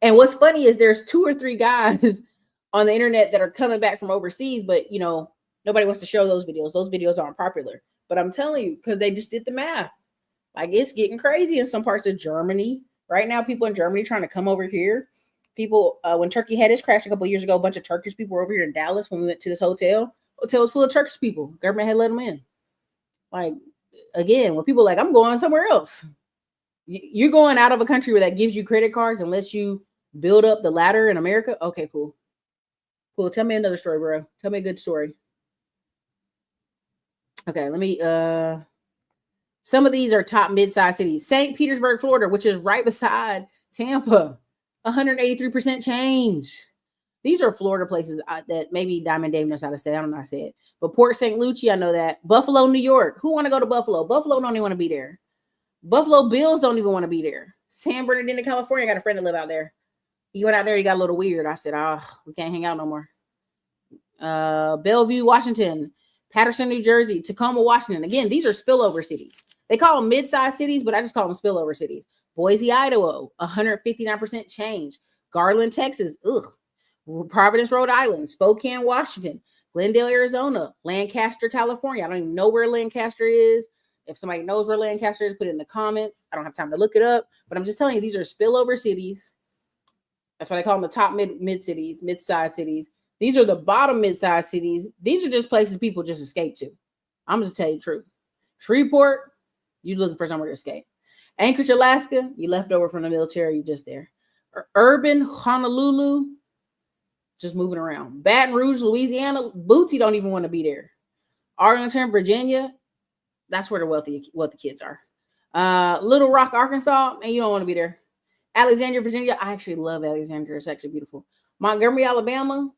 And what's funny is there's 2 or 3 guys on the internet that are coming back from overseas, but you know, nobody wants to show those videos. Those videos aren't popular. But I'm telling you, because they just did the math. Like, it's getting crazy in some parts of Germany. Right now, people in Germany trying to come over here. People, when Turkey had its crash a couple of years ago, a bunch of Turkish people were over here in Dallas when we went to this hotel. Hotel was full of Turkish people. Government had let them in. Like, again, when people are like, I'm going somewhere else. You're going out of a country where that gives you credit cards and lets you build up the ladder in America. Okay, cool. Cool. Tell me another story, bro. Tell me a good story. Okay, let me, some of these are top mid-sized cities. St. Petersburg, Florida, which is right beside Tampa, 183% change. These are Florida places that maybe Diamond Dave knows how to say. I don't know how to say it. But Port St. Lucie, I know that. Buffalo, New York. Who want to go to Buffalo? Buffalo don't even want to be there. Buffalo Bills don't even want to be there. San Bernardino, California. I got a friend that live out there. He went out there. He got a little weird. I said, we can't hang out no more. Bellevue, Washington. Patterson, New Jersey. Tacoma, Washington. Again, these are spillover cities. They call them mid-sized cities, but I just call them spillover cities. Boise, Idaho, 159% change. Garland, Texas, Providence, Rhode Island. Spokane, Washington. Glendale, Arizona. Lancaster, California. I don't even know where Lancaster is. If somebody knows where Lancaster is, put it in the comments. I don't have time to look it up, but I'm just telling you, these are spillover cities. That's why they call them the top mid-cities, mid-sized cities. These are the bottom mid-sized cities. These are just places people just escape to. I'm just telling you the truth. Shreveport, you're looking for somewhere to escape. Anchorage, Alaska, you left over from the military, you're just there. Urban, Honolulu, just moving around. Baton Rouge, Louisiana, Bootsy don't even want to be there. Arlington, Virginia, that's where the wealthy kids are. Little Rock, Arkansas, and you don't want to be there. Alexandria, Virginia, I actually love Alexandria. It's actually beautiful. Montgomery, Alabama,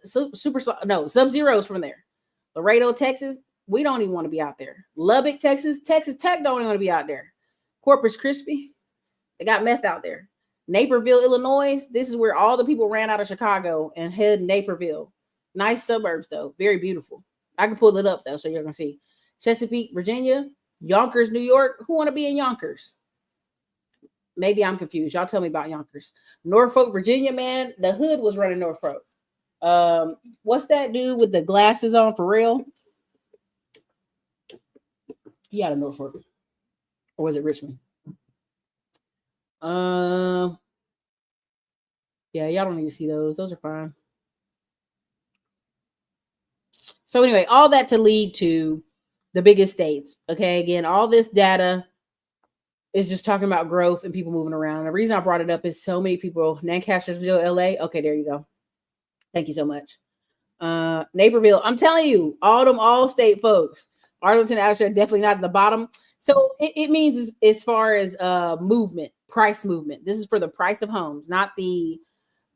Sub-Zero's from there. Laredo, Texas, we don't even want to be out there. Lubbock, Texas Tech don't even want to be out there. Corpus Christi, they got meth out there. Naperville, Illinois, this is where all the people ran out of Chicago and head Naperville. Nice suburbs, though. Very beautiful. I can pull it up, though, so you're going to see. Chesapeake, Virginia. Yonkers, New York. Who want to be in Yonkers? Maybe I'm confused. Y'all tell me about Yonkers. Norfolk, Virginia, man. The hood was running Norfolk. What's that dude with the glasses on for real? He out of Norfolk. Or was it Richmond? Yeah, y'all don't need to see those. Those are fine. So anyway, all that to lead to the biggest states. Okay, again, all this data is just talking about growth and people moving around. The reason I brought it up is so many people. Lancastersville, LA. Okay, there you go. Thank you so much. Naperville. I'm telling you, all them all-state folks. Arlington, Alexandria, definitely not at the bottom. So it means as far as movement, price movement. This is for the price of homes, not the.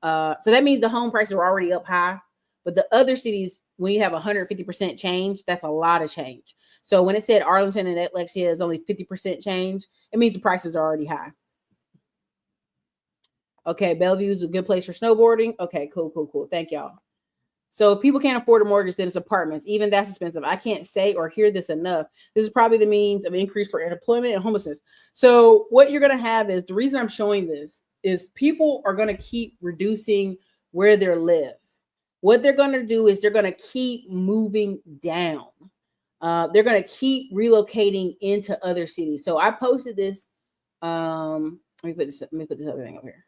So that means the home prices are already up high. But the other cities, when you have 150% change, that's a lot of change. So when it said Arlington and Alexia is only 50% change, it means the prices are already high. Okay, Bellevue is a good place for snowboarding. Okay, cool. Thank y'all. So if people can't afford a mortgage, then it's apartments. Even that's expensive. I can't say or hear this enough. This is probably the means of increase for unemployment and homelessness. So what you're going to have is, the reason I'm showing this is people are going to keep reducing where they live. What they're going to do is they're going to keep moving down. They're going to keep relocating into other cities. So I posted this. Let me put this other thing up here.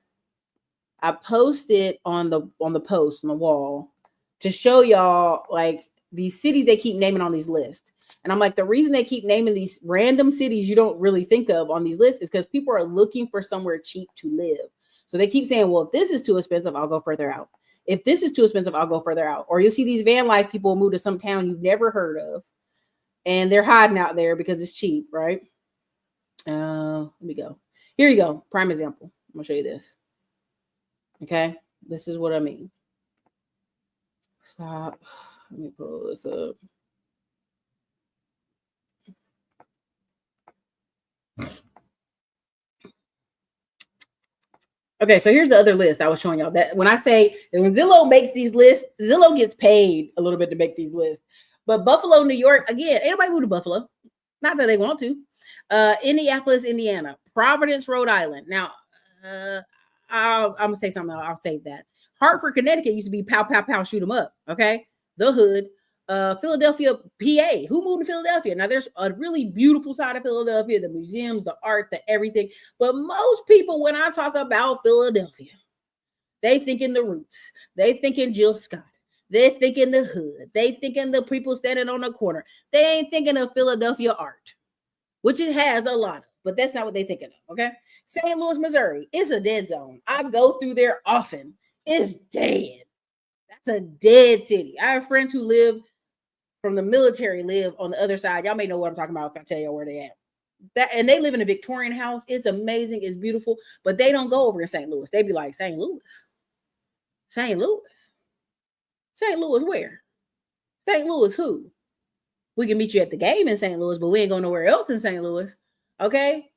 I posted on the post on the wall to show y'all like these cities they keep naming on these lists. And I'm like, the reason they keep naming these random cities you don't really think of on these lists is because people are looking for somewhere cheap to live. So they keep saying, well, if this is too expensive, I'll go further out. If this is too expensive, I'll go further out. Or you'll see these van life people move to some town you've never heard of. and they're hiding out there because it's cheap, right? Let me go. Here you go. Prime example. I'm gonna show you this. Okay, this is what I mean. Stop. Let me pull this up. Okay, so here's the other list I was showing y'all. That when I say that when Zillow makes these lists, Zillow gets paid a little bit to make these lists. But Buffalo, New York, again, ain't nobody move to Buffalo. Not that they want to. Indianapolis, Indiana, Providence, Rhode Island. Now, I'm gonna say something. I'll save that. Hartford, Connecticut used to be pow, pow, pow, shoot 'em up. Okay, the hood. Philadelphia, PA. Who moved to Philadelphia? Now, there's a really beautiful side of Philadelphia, the museums, the art, the everything. But most people, when I talk about Philadelphia, they think in the roots. They think in Jill Scott. They think in the hood. They think in the people standing on the corner. They ain't thinking of Philadelphia art, which it has a lot of, but that's not what they thinking of. Okay, St. Louis, Missouri, it's a dead zone. I go through there often. It's dead. That's a dead city. I have friends who live from the military live on the other side. Y'all may know what I'm talking about if I tell you where they at. That, and they live in a Victorian house. It's amazing. It's beautiful, but they don't go over in St. Louis. They be like, St. Louis, St. Louis, St. Louis, where? St. Louis, who? We can meet you at the game in St. Louis, but we ain't going nowhere else in St. Louis. Okay,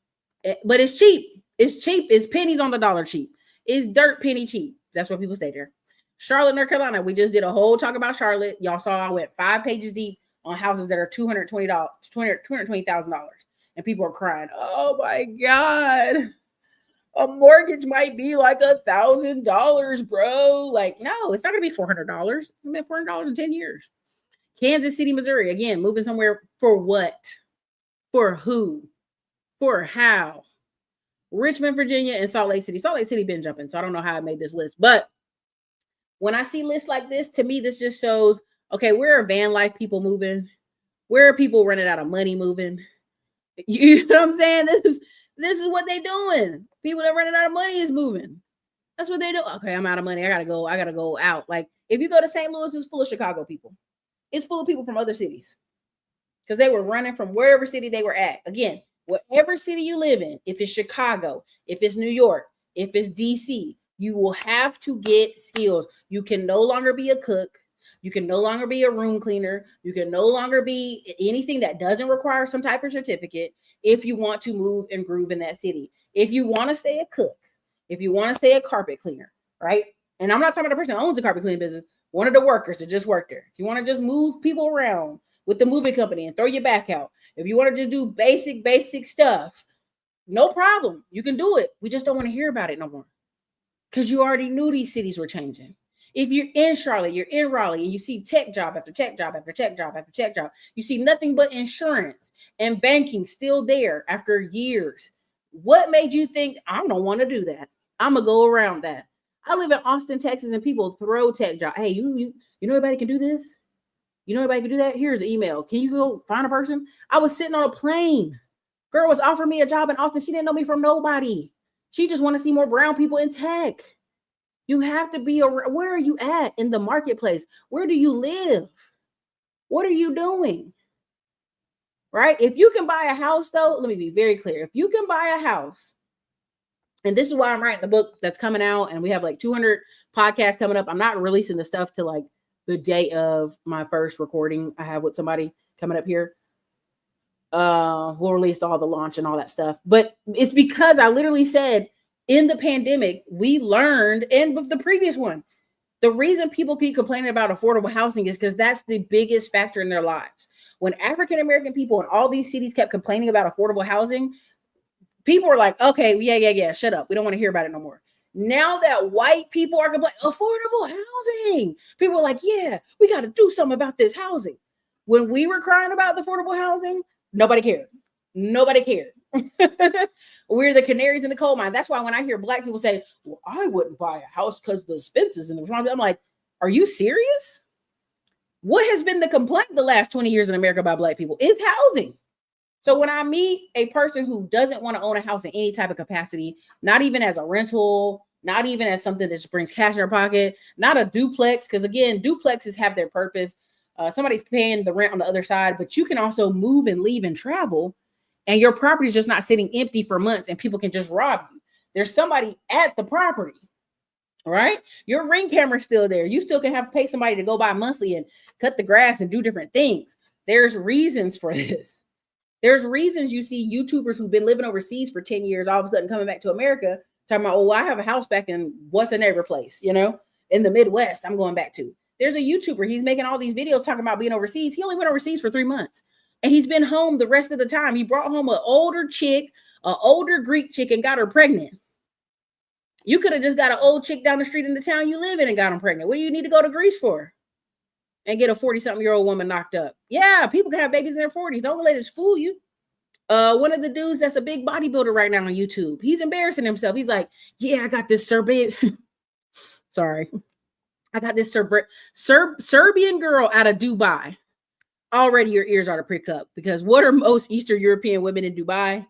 but it's cheap. It's cheap. It's pennies on the dollar cheap. It's dirt penny cheap. That's why people stay there. Charlotte, North Carolina. We just did a whole talk about Charlotte. Y'all saw I went 5 pages deep on houses that are $220,000, $220,000, and people are crying. Oh my God, a mortgage might be like $1,000, bro. Like, no, it's not gonna be $400. It's been $400 in 10 years. Kansas City, Missouri. Again, moving somewhere for what? For who? For how? Richmond, Virginia, and Salt Lake City. Salt Lake City been jumping, so I don't know how I made this list, but when I see lists like this, to me, this just shows, okay, where are van life people moving? Where are people running out of money moving? You know what I'm saying? This is what they doing. People that are running out of money is moving. That's what they do. Okay, I'm out of money. I gotta go out. Like, if you go to St. Louis, it's full of Chicago people. It's full of people from other cities because they were running from wherever city they were at. Again, whatever city you live in, if it's Chicago, if it's New York, if it's DC, you will have to get skills. You can no longer be a cook. You can no longer be a room cleaner. You can no longer be anything that doesn't require some type of certificate if you want to move and groove in that city. If you want to stay a cook, if you want to stay a carpet cleaner, right? And I'm not talking about the person who owns a carpet cleaning business, one of the workers that just work there. If you want to just move people around with the moving company and throw your back out, if you want to just do basic stuff, no problem. You can do it. We just don't want to hear about it no more because you already knew these cities were changing. If you're in Charlotte, you're in Raleigh, and you see tech job after tech job after tech job after tech job, you see nothing but insurance and banking still there after years. What made you think, I don't want to do that? I'm going to go around that. I live in Austin, Texas, and people throw tech job. Hey, you know anybody can do this? You know anybody can do that? Here's an email. Can you go find a person? I was sitting on a plane. Girl was offering me a job in Austin. She didn't know me from nobody. She just want to see more brown people in tech. You have to be where are you at in the marketplace? Where do you live? What are you doing? Right? If you can buy a house, though, let me be very clear. If you can buy a house, and this is why I'm writing the book that's coming out, and we have like 200 podcasts coming up. I'm not releasing the stuff till like the day of my first recording I have with somebody coming up here. We'll release all the launch and all that stuff. But it's because I literally said in the pandemic, we learned, and with the previous one, the reason people keep complaining about affordable housing is because that's the biggest factor in their lives. When African-American people in all these cities kept complaining about affordable housing, people were like, okay, yeah, shut up. We don't want to hear about it no more. Now that white people are complaining, affordable housing, people are like, yeah, we got to do something about this housing. When we were crying about the affordable housing, nobody cared. Nobody cared. We're the canaries in the coal mine. That's why when I hear black people say, well, I wouldn't buy a house because the expenses in the front, I'm like, are you serious? What has been the complaint the last 20 years in America by black people? It's housing. So when I meet a person who doesn't want to own a house in any type of capacity, not even as a rental, not even as something that just brings cash in their pocket, not a duplex, because again, duplexes have their purpose. Somebody's paying the rent on the other side, but you can also move and leave and travel, and your property is just not sitting empty for months and people can just rob you. There's somebody at the property, right? Your ring camera's still there. You still can have pay somebody to go by monthly and cut the grass and do different things. There's reasons for this. There's reasons you see YouTubers who've been living overseas for 10 years all of a sudden coming back to America talking about, oh, I have a house back in what's a neighbor place, in the Midwest I'm going back to. There's a YouTuber. He's making all these videos talking about being overseas. He only went overseas for 3 months and he's been home the rest of the time. He brought home an older chick, an older Greek chick, and got her pregnant. You could have just got an old chick down the street in the town you live in and got them pregnant. What do you need to go to Greece for? And get a 40-something-year-old woman knocked up. Yeah, people can have babies in their 40s. Don't let it fool you. One of the dudes that's a big bodybuilder right now on YouTube, he's embarrassing himself. He's like, yeah, I got this Serbian girl out of Dubai. Already your ears are to prick up, because what are most Eastern European women in Dubai?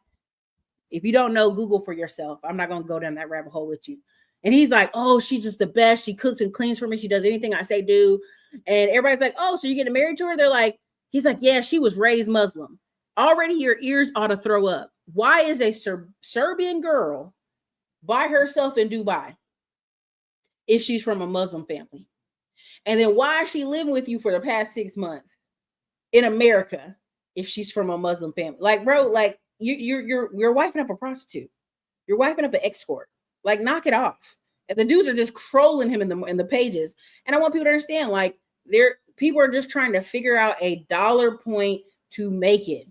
If you don't know, Google for yourself. I'm not going to go down that rabbit hole with you. And he's like, oh, she's just the best. She cooks and cleans for me. She does anything I say do. And everybody's like, oh, so you're getting married to her? They're like, he's like, yeah, she was raised Muslim. Already your ears ought to throw up. Why is a Serbian girl by herself in Dubai if she's from a Muslim family? And then why is she living with you for the past 6 months in America if she's from a Muslim family? Like, bro, like you're wifing up a prostitute. You're wifing up an escort. Like, knock it off. And the dudes are just trolling him in the pages. And I want people to understand, like, people are just trying to figure out a dollar point to make it.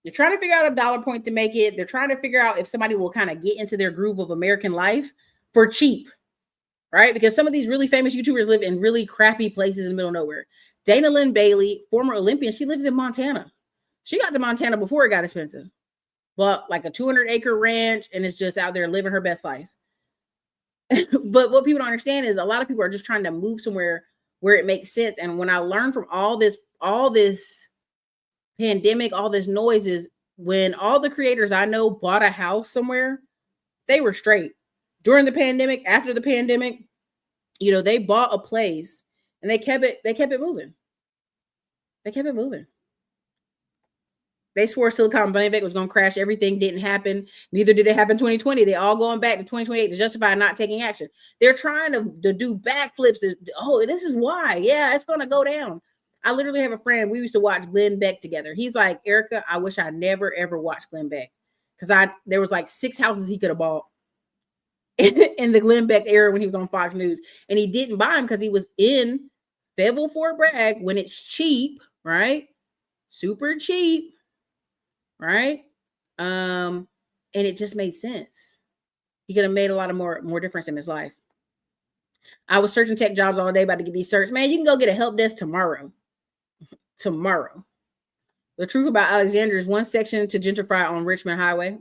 They're trying to figure out a dollar point to make it. They're trying to figure out if somebody will kind of get into their groove of American life for cheap, right? Because some of these really famous YouTubers live in really crappy places in the middle of nowhere. Dana Lynn Bailey, former Olympian, she lives in Montana. She got to Montana before it got expensive. But like a 200-acre ranch, and is just out there living her best life. But what people don't understand is a lot of people are just trying to move somewhere where it makes sense. And when I learned from all this pandemic, all this noise, is when all the creators I know bought a house somewhere, they were straight. During the pandemic, after the pandemic, they bought a place and they kept it moving. They kept it moving. They swore Silicon Valley was going to crash. Everything didn't happen. Neither did it happen in 2020. They all going back to 2028 to justify not taking action. They're trying to do backflips. Oh, this is why. Yeah, it's going to go down. I literally have a friend. We used to watch Glenn Beck together. He's like, Erica, I wish I never, ever watched Glenn Beck, because there was like 6 houses he could have bought in the Glenn Beck era when he was on Fox News. And he didn't buy them because he was in Fayetteville, Fort Bragg, when it's cheap, right? Super cheap. Right. And it just made sense. He could have made a lot of more difference in his life. I was searching tech jobs all day, about to get these certs. Man, you can go get a help desk tomorrow. Tomorrow. The truth about Alexandria is one section to gentrify on Richmond Highway.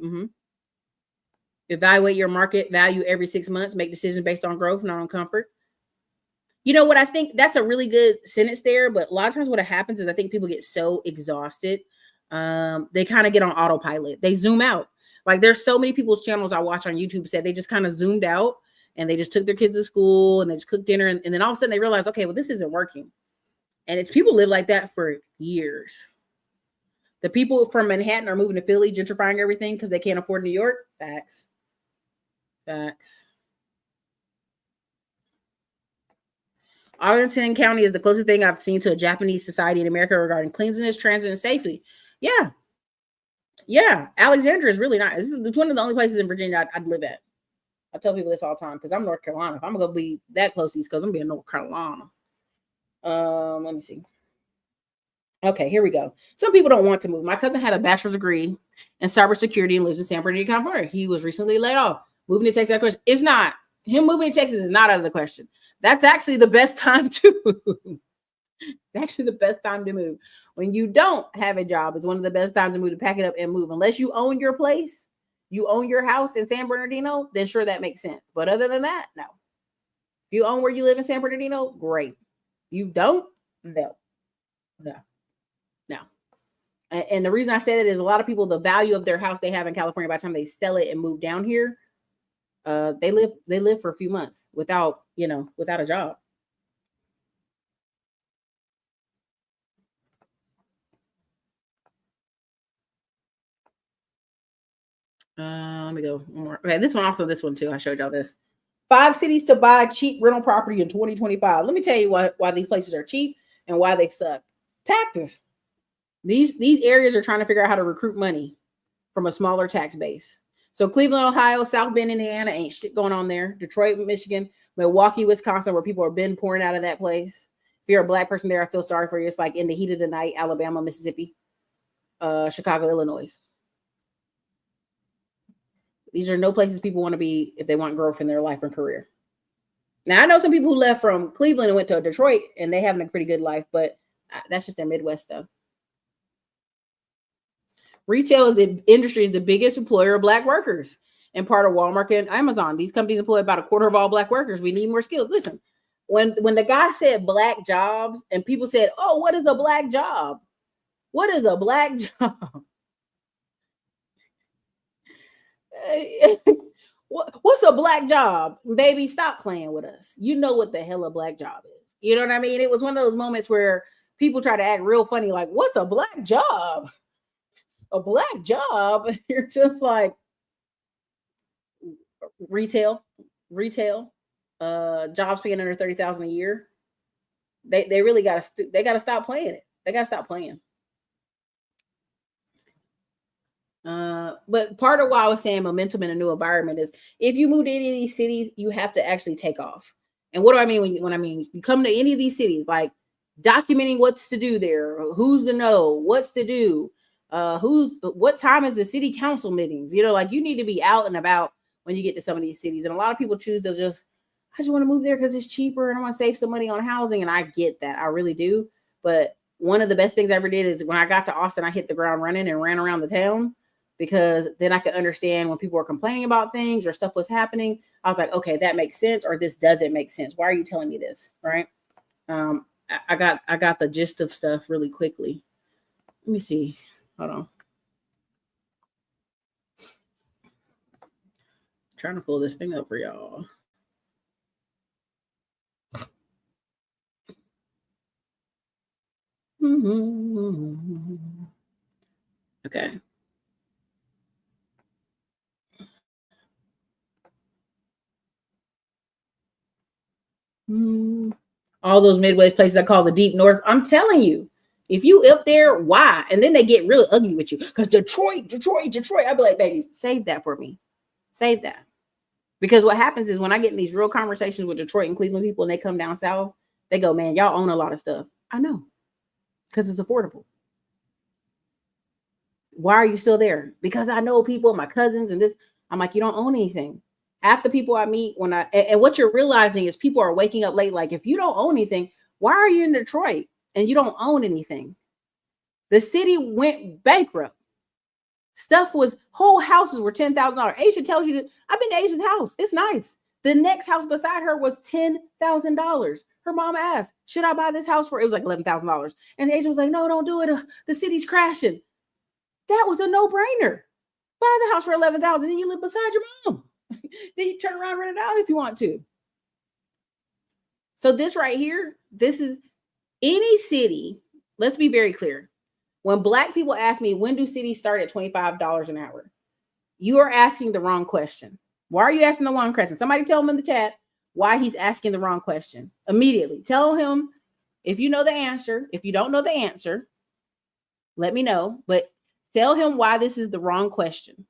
Evaluate your market value every 6 months. Make decisions based on growth, not on comfort. You know what? I think that's a really good sentence there. But a lot of times what happens is I think people get so exhausted. They kind of get on autopilot. They zoom out. Like, there's so many people's channels I watch on YouTube said they just kind of zoomed out and they just took their kids to school and they just cooked dinner. And then all of a sudden they realize, okay, well, this isn't working. And it's people live like that for years. The people from Manhattan are moving to Philly, gentrifying everything because they can't afford New York. Facts. Arlington County is the closest thing I've seen to a Japanese society in America regarding cleanliness, transit, and safety. Yeah. Alexandria is really nice. It's one of the only places in Virginia I'd live at. I tell people this all the time because I'm North Carolina. If I'm going to be that close to East Coast, I'm going to be in North Carolina. Let me see. Okay, here we go. Some people don't want to move. My cousin had a bachelor's degree in cybersecurity and lives in San Bernardino, California. He was recently laid off. Moving to Texas, question. It's not. Him moving to Texas is not out of the question. That's actually the best time to move. It's actually the best time to move. When you don't have a job, it's one of the best times to move, to pack it up and move. Unless you own your place, you own your house in San Bernardino, then sure, that makes sense. But other than that, no. If you own where you live in San Bernardino, great. You don't? No. And the reason I say that is a lot of people, the value of their house they have in California, by the time they sell it and move down here, they live for a few months without a job. Let me go one more. Okay, this one also, this one too. I showed y'all this. 5 cities to buy cheap rental property in 2025. Let me tell you why these places are cheap and why they suck. Taxes. These areas are trying to figure out how to recruit money from a smaller tax base. So Cleveland, Ohio, South Bend, Indiana, ain't shit going on there. Detroit, Michigan, Milwaukee, Wisconsin, where people are been pouring out of that place. If you're a black person there, I feel sorry for you. It's like in the heat of the night, Alabama, Mississippi, Chicago, Illinois. These are no places people want to be if they want growth in their life and career. Now, I know some people who left from Cleveland and went to Detroit, and they having a pretty good life, but that's just their Midwest stuff. Retail is the industry is the biggest employer of black workers, and part of Walmart and Amazon. These companies employ about a quarter of all black workers. We need more skills. Listen, when the guy said black jobs, and people said, "Oh, what is a black job? What is a black job?" What's a black job? Baby, stop playing with us. You know what the hell a black job is. You know what I mean? It was one of those moments where people try to act real funny, like, what's a black job? A black job? You're just like, retail, jobs paying under 30,000 a year. They really gotta stop playing it. They gotta stop playing. But part of why I was saying momentum in a new environment is if you move to any of these cities, you have to actually take off. And what do I mean when I mean you come to any of these cities, like documenting what's to do there, who's to know, what's to do, what time is the city council meetings? You know, like you need to be out and about when you get to some of these cities. And a lot of people choose to I just want to move there because it's cheaper and I want to save some money on housing. And I get that. I really do. But one of the best things I ever did is when I got to Austin, I hit the ground running and ran around the town, because then I could understand when people were complaining about things or stuff was happening. I was like, okay, that makes sense, or this doesn't make sense. Why are you telling me this? Right. I got the gist of stuff really quickly. Let me see. Hold on. Trying to pull this thing up for y'all. Okay. All those Midwest places I call the deep north. I'm telling you, if you up there, why? And then they get real ugly with you because Detroit. I'd be like, baby, save that for me. Save that. Because what happens is when I get in these real conversations with Detroit and Cleveland people and they come down south, they go, man, y'all own a lot of stuff. I know, because it's affordable. Why are you still there? Because I know people, my cousins, and this. I'm like, you don't own anything. Half the people I meet and what you're realizing is people are waking up late. Like, if you don't own anything, why are you in Detroit and you don't own anything? The city went bankrupt. Stuff was, whole houses were $10,000. Asia tells you that. I've been to Asia's house. It's nice. The next house beside her was $10,000. Her mom asked, should I buy this house for? It was like $11,000. And Asia was like, no, don't do it. The city's crashing. That was a no-brainer. Buy the house for $11,000 and you live beside your mom. Then you turn around and rent it out if you want to. So this right here, this is any city. Let's be very clear. When black people ask me, when do cities start at $25 an hour? You are asking the wrong question. Why are you asking the wrong question? Somebody tell him in the chat why he's asking the wrong question. Immediately. Tell him if you know the answer. If you don't know the answer, let me know. But tell him why this is the wrong question.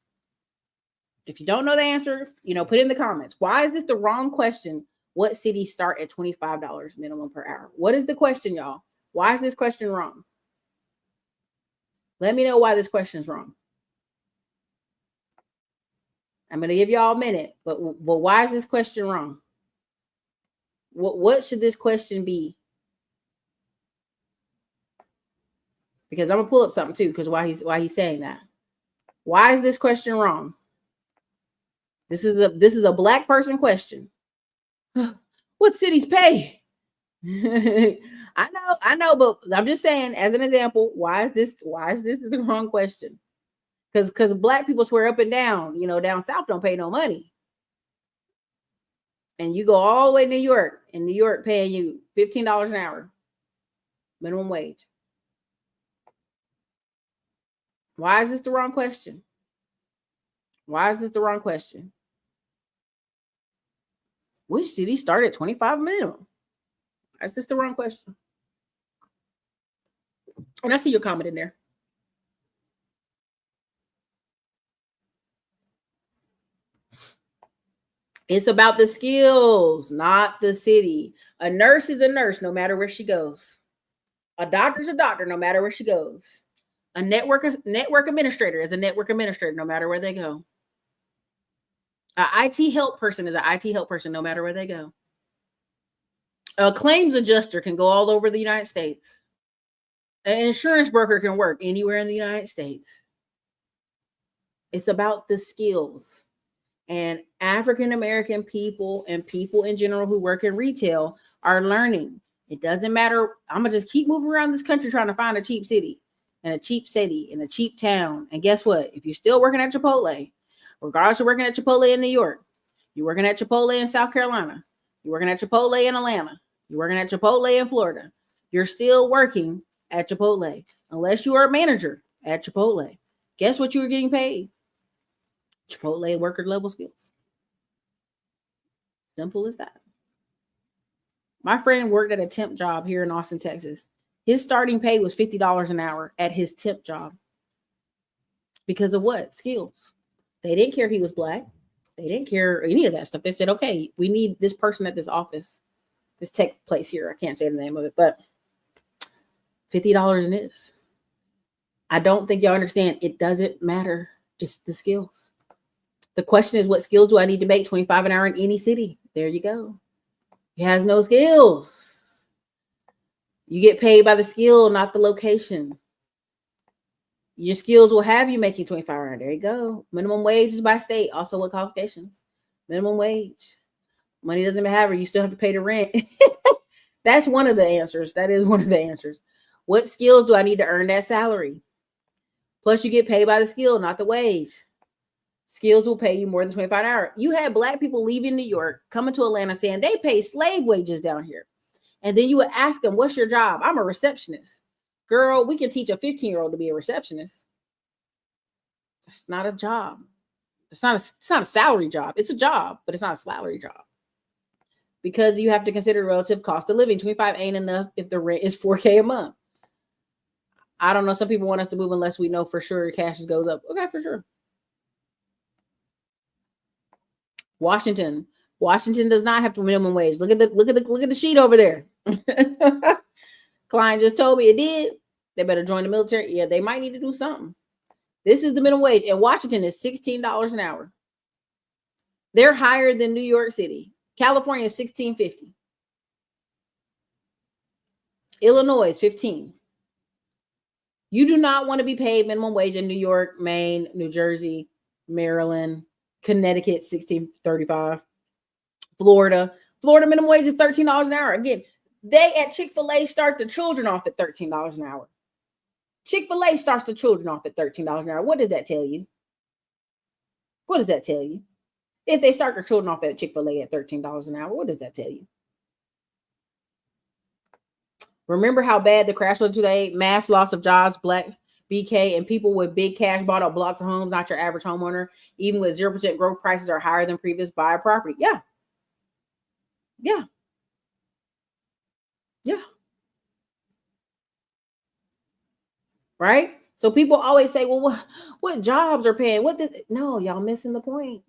If you don't know the answer, put in the comments. Why is this the wrong question? What cities start at $25 minimum per hour? What is the question, y'all? Why is this question wrong? Let me know why this question is wrong. I'm going to give y'all a minute, but why is this question wrong? What should this question be? Because I'm going to pull up something too, because why he's saying that. Why is this question wrong? This is a black person question. What cities pay? I know, but I'm just saying, as an example, why is this the wrong question? Because black people swear up and down, down south don't pay no money. And you go all the way to New York, and New York paying you $15 an hour, minimum wage. Why is this the wrong question? Why is this the wrong question? Which city started 25 minimum? Is this the wrong question? And I see your comment in there. It's about the skills, not the city. A nurse is a nurse no matter where she goes. A doctor's a doctor no matter where she goes. A network administrator is a network administrator no matter where they go. A IT help person is an IT help person no matter where they go. A claims adjuster can go all over the United States. An insurance broker can work anywhere in the United States. It's about the skills. And African American people and people in general who work in retail are learning. It doesn't matter. I'm going to just keep moving around this country trying to find a cheap city and a cheap city and a cheap town. And guess what? If you're still working at Chipotle, regardless of working at Chipotle in New York, you're working at Chipotle in South Carolina, you're working at Chipotle in Atlanta, you're working at Chipotle in Florida, you're still working at Chipotle. Unless you are a manager at Chipotle, guess what you were getting paid? Chipotle worker level skills. Simple as that. My friend worked at a temp job here in Austin, Texas. His starting pay was $50 an hour at his temp job. Because of what? Skills. They didn't care if he was black. They didn't care any of that stuff. They said, okay, we need this person at this office, this tech place here. I can't say the name of it, but $50 in this. I don't think y'all understand. It doesn't matter. It's the skills. The question is, what skills do I need to make 25 an hour in any city? There you go. He has no skills. You get paid by the skill, not the location. Your skills will have you making 25 an hour. There you go. Minimum wage is by state. Also with qualifications. Minimum wage. Money doesn't matter. You still have to pay the rent. That's one of the answers. That is one of the answers. What skills do I need to earn that salary? Plus, you get paid by the skill, not the wage. Skills will pay you more than 25 an hour. You had black people leaving New York, coming to Atlanta saying they pay slave wages down here. And then you would ask them, what's your job? I'm a receptionist. Girl, we can teach a 15-year-old to be a receptionist. It's not a job. It's not a salary job. It's a job, but it's not a salary job. Because you have to consider relative cost of living. 25 ain't enough if the rent is $4K a month. I don't know. Some people want us to move unless we know for sure cash goes up. Okay, for sure. Washington does not have to minimum wage. Look at the sheet over there. Client just told me it did. They better join the military. Yeah, they might need to do something. This is the minimum wage. And Washington is $16 an hour. They're higher than New York City. California is $16.50. Illinois is $15. You do not want to be paid minimum wage in New York, Maine, New Jersey, Maryland, Connecticut, $16.35. Florida minimum wage is $13 an hour. Again, they at Chick-fil-A start the children off at $13 an hour. Chick-fil-A starts the children off at $13 an hour. What does that tell you? What does that tell you? If they start their children off at Chick-fil-A at $13 an hour, what does that tell you? Remember how bad the crash was today? Mass loss of jobs, black BK, and people with big cash bought up blocks of homes, not your average homeowner. Even with 0% growth, prices are higher than previous buyer property. Yeah. Right? So people always say, well, what jobs are paying? No, y'all missing the point.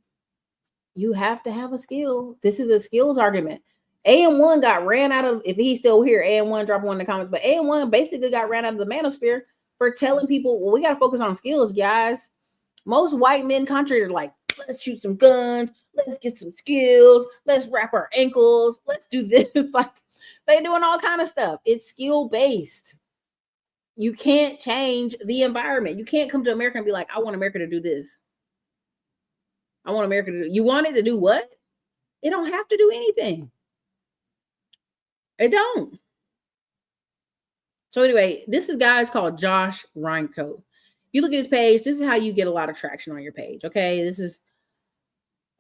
You have to have a skill. This is a skills argument. AM1 got ran out of, if he's still here, AM1, drop one in the comments, but AM1 basically got ran out of the manosphere for telling people, well, we got to focus on skills, guys. Most white men country are like, let's shoot some guns, let's get some skills, let's wrap our ankles, let's do this. Like, they're doing all kind of stuff. It's skill-based. You can't change the environment. You can't come to America and be like, I want America to do this. I want America to do. You want it to do what? It don't have to do anything. It don't. So anyway, this is guys called Josh Reincoat. If you look at his page, this is how you get a lot of traction on your page. Okay, this is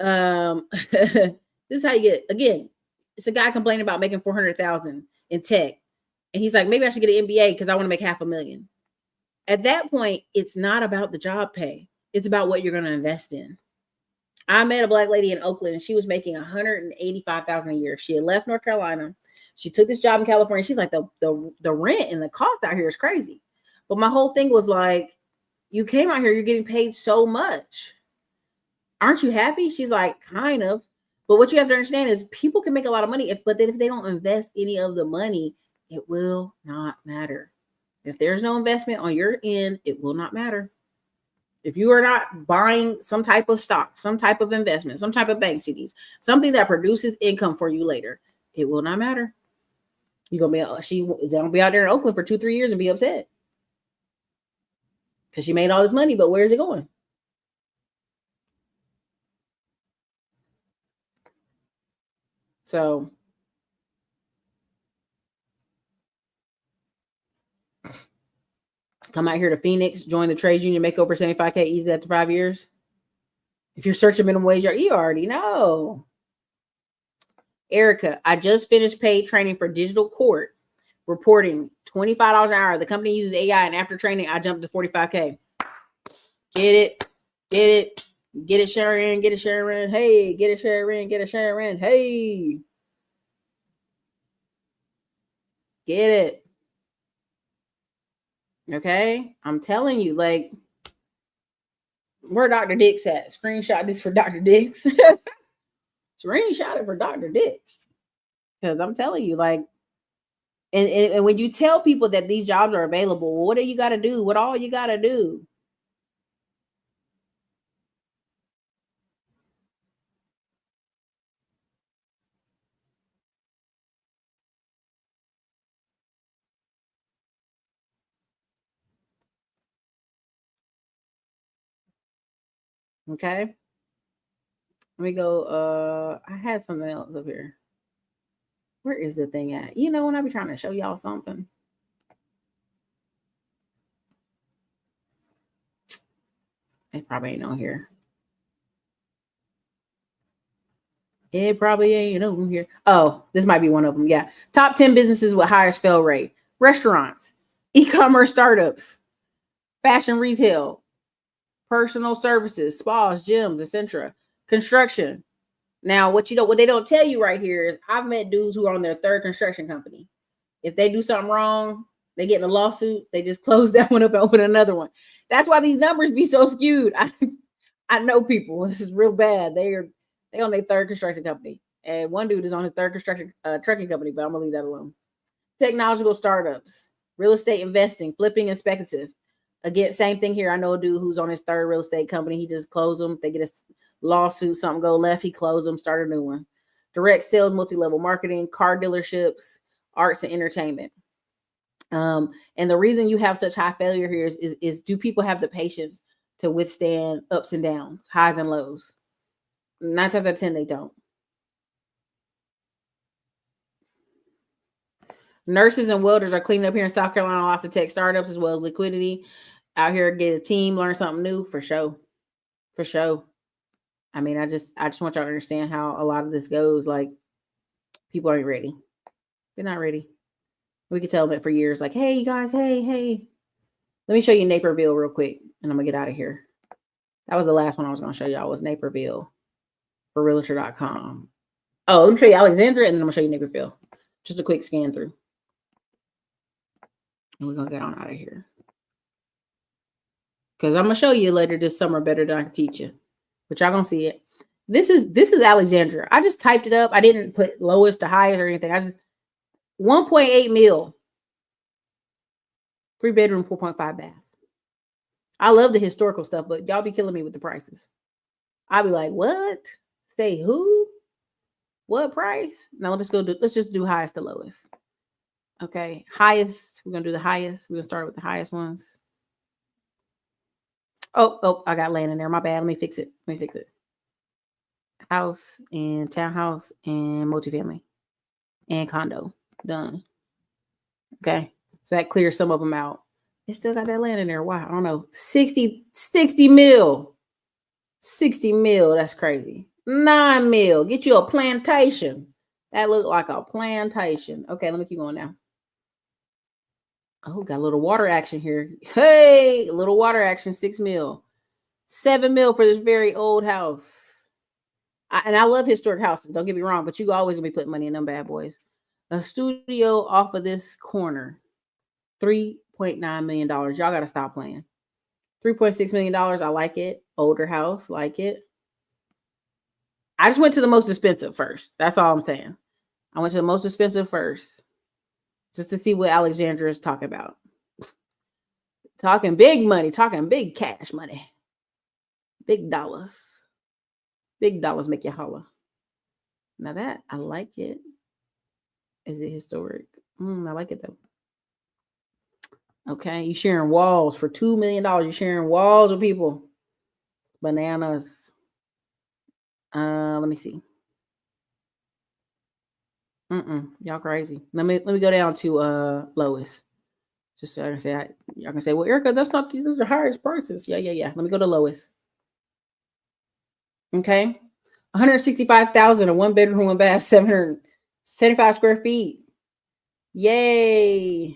this is how you get. Again, it's a guy complaining about making $400,000 in tech, and he's like, maybe I should get an MBA because I want to make $500,000. At that point, it's not about the job pay. It's about what you're going to invest in. I met a black lady in Oakland and she was making $185,000 a year. She had left North Carolina. She took this job in California. She's like, the rent and the cost out here is crazy. But my whole thing was like, you came out here, you're getting paid so much. Aren't you happy? She's like, kind of. But what you have to understand is people can make a lot of money, but then if they don't invest any of the money, it will not matter. If there's no investment on your end, it will not matter. If you are not buying some type of stock, some type of investment, some type of bank CDs, something that produces income for you later, it will not matter. You're gonna be she is gonna be out there in Oakland for 2-3 years and be upset because she made all this money, but where's it going? So come out here to Phoenix, join the trades union, make over 75K easy after 5 years. If you're searching minimum wage, you already know. Erica, I just finished paid training for digital court reporting, $25 an hour. The company uses AI, and after training, I jumped to 45K. Get it, get it, Sharon, get it, Sharon. Hey, get it, Sharon, get it, Sharon. Hey, get it. Okay, I'm telling you, like, where Dr. Dix at? Screenshot this for Dr. Dix. Screenshot it for Dr. Dix. Because I'm telling you, like, and when you tell people that these jobs are available, what do you got to do? What all you got to do? Okay. Let me go. I had something else up here. Where is the thing at? You know, when I be trying to show y'all something. It probably ain't on here. It probably ain't on here. Oh, this might be one of them. Yeah. Top 10 businesses with highest fail rate. Restaurants, e-commerce startups, fashion retail, personal services, spas, gyms, etc. Construction. Now, what they don't tell you right here is I've met dudes who are on their third construction company. If they do something wrong, they get in a lawsuit, they just close that one up and open another one. That's why these numbers be so skewed. I know people. This is real bad. They on their third construction company. And one dude is on his third construction trucking company, but I'm gonna leave that alone. Technological startups, real estate investing, flipping and speculative. Again, same thing here. I know a dude who's on his third real estate company. He just closed them. They get a lawsuit, something go left, he closed them, start a new one. Direct sales, multi-level marketing, car dealerships, arts and entertainment. And the reason you have such high failure here is do people have the patience to withstand ups and downs, highs and lows? 9 times out of 10, they don't. Nurses and welders are cleaning up here in South Carolina, lots of tech startups as well as liquidity. Out here, get a team, learn something new for sure. For sure. I mean, I just want y'all to understand how a lot of this goes. Like, people aren't ready. They're not ready. We could tell them it for years, like, hey, you guys, hey. Let me show you Naperville real quick, and I'm going to get out of here. That was the last one I was going to show y'all was Naperville for realtor.com. Oh, let me show you Alexandria, and then I'm going to show you Naperville. Just a quick scan through. And we're going to get on out of here. Because I'm going to show you later this summer better than I can teach you. But y'all going to see it. This is Alexandria. I just typed it up. I didn't put lowest to highest or anything. I just 1.8 mil. 3-bedroom, 4.5 bath. I love the historical stuff, but y'all be killing me with the prices. I'll be like, what? Say who? What price? Now let's just do highest to lowest. Okay, highest. We're gonna do the highest. We're gonna start with the highest ones. Oh, I got land in there. My bad. Let me fix it. House and townhouse and multifamily and condo. Done. Okay. So that clears some of them out. It still got that land in there. Wow. I don't know. 60 mil. 60 mil. That's crazy. 9 mil. Get you a plantation. That looked like a plantation. Okay. Let me keep going now. Oh, got a little water action here. Hey, a little water action. 6 mil. 7 mil for this very old house. And I love historic houses. Don't get me wrong, but you always gonna be putting money in them bad boys. A studio off of this corner, $3.9 million. Y'all gotta stop playing. $3.6 million. I like it. Older house, like it. I just went to the most expensive first. That's all I'm saying. I went to the most expensive first, just to see what Alexandra is talking about. Talking big money, talking big cash money, big dollars. Big dollars make you holler. Now that I like it. Is it historic? I like it though. Okay, you sharing walls for $2 million. You sharing walls with people. Bananas. Let me see. Y'all crazy. Let me go down to lowest. Just so I can say, y'all can say, well, Erica, that's not those are highest prices. Yeah. Let me go to lowest. Okay, 165,000, a 1 bedroom, 1 bath, 775 square feet. Yay!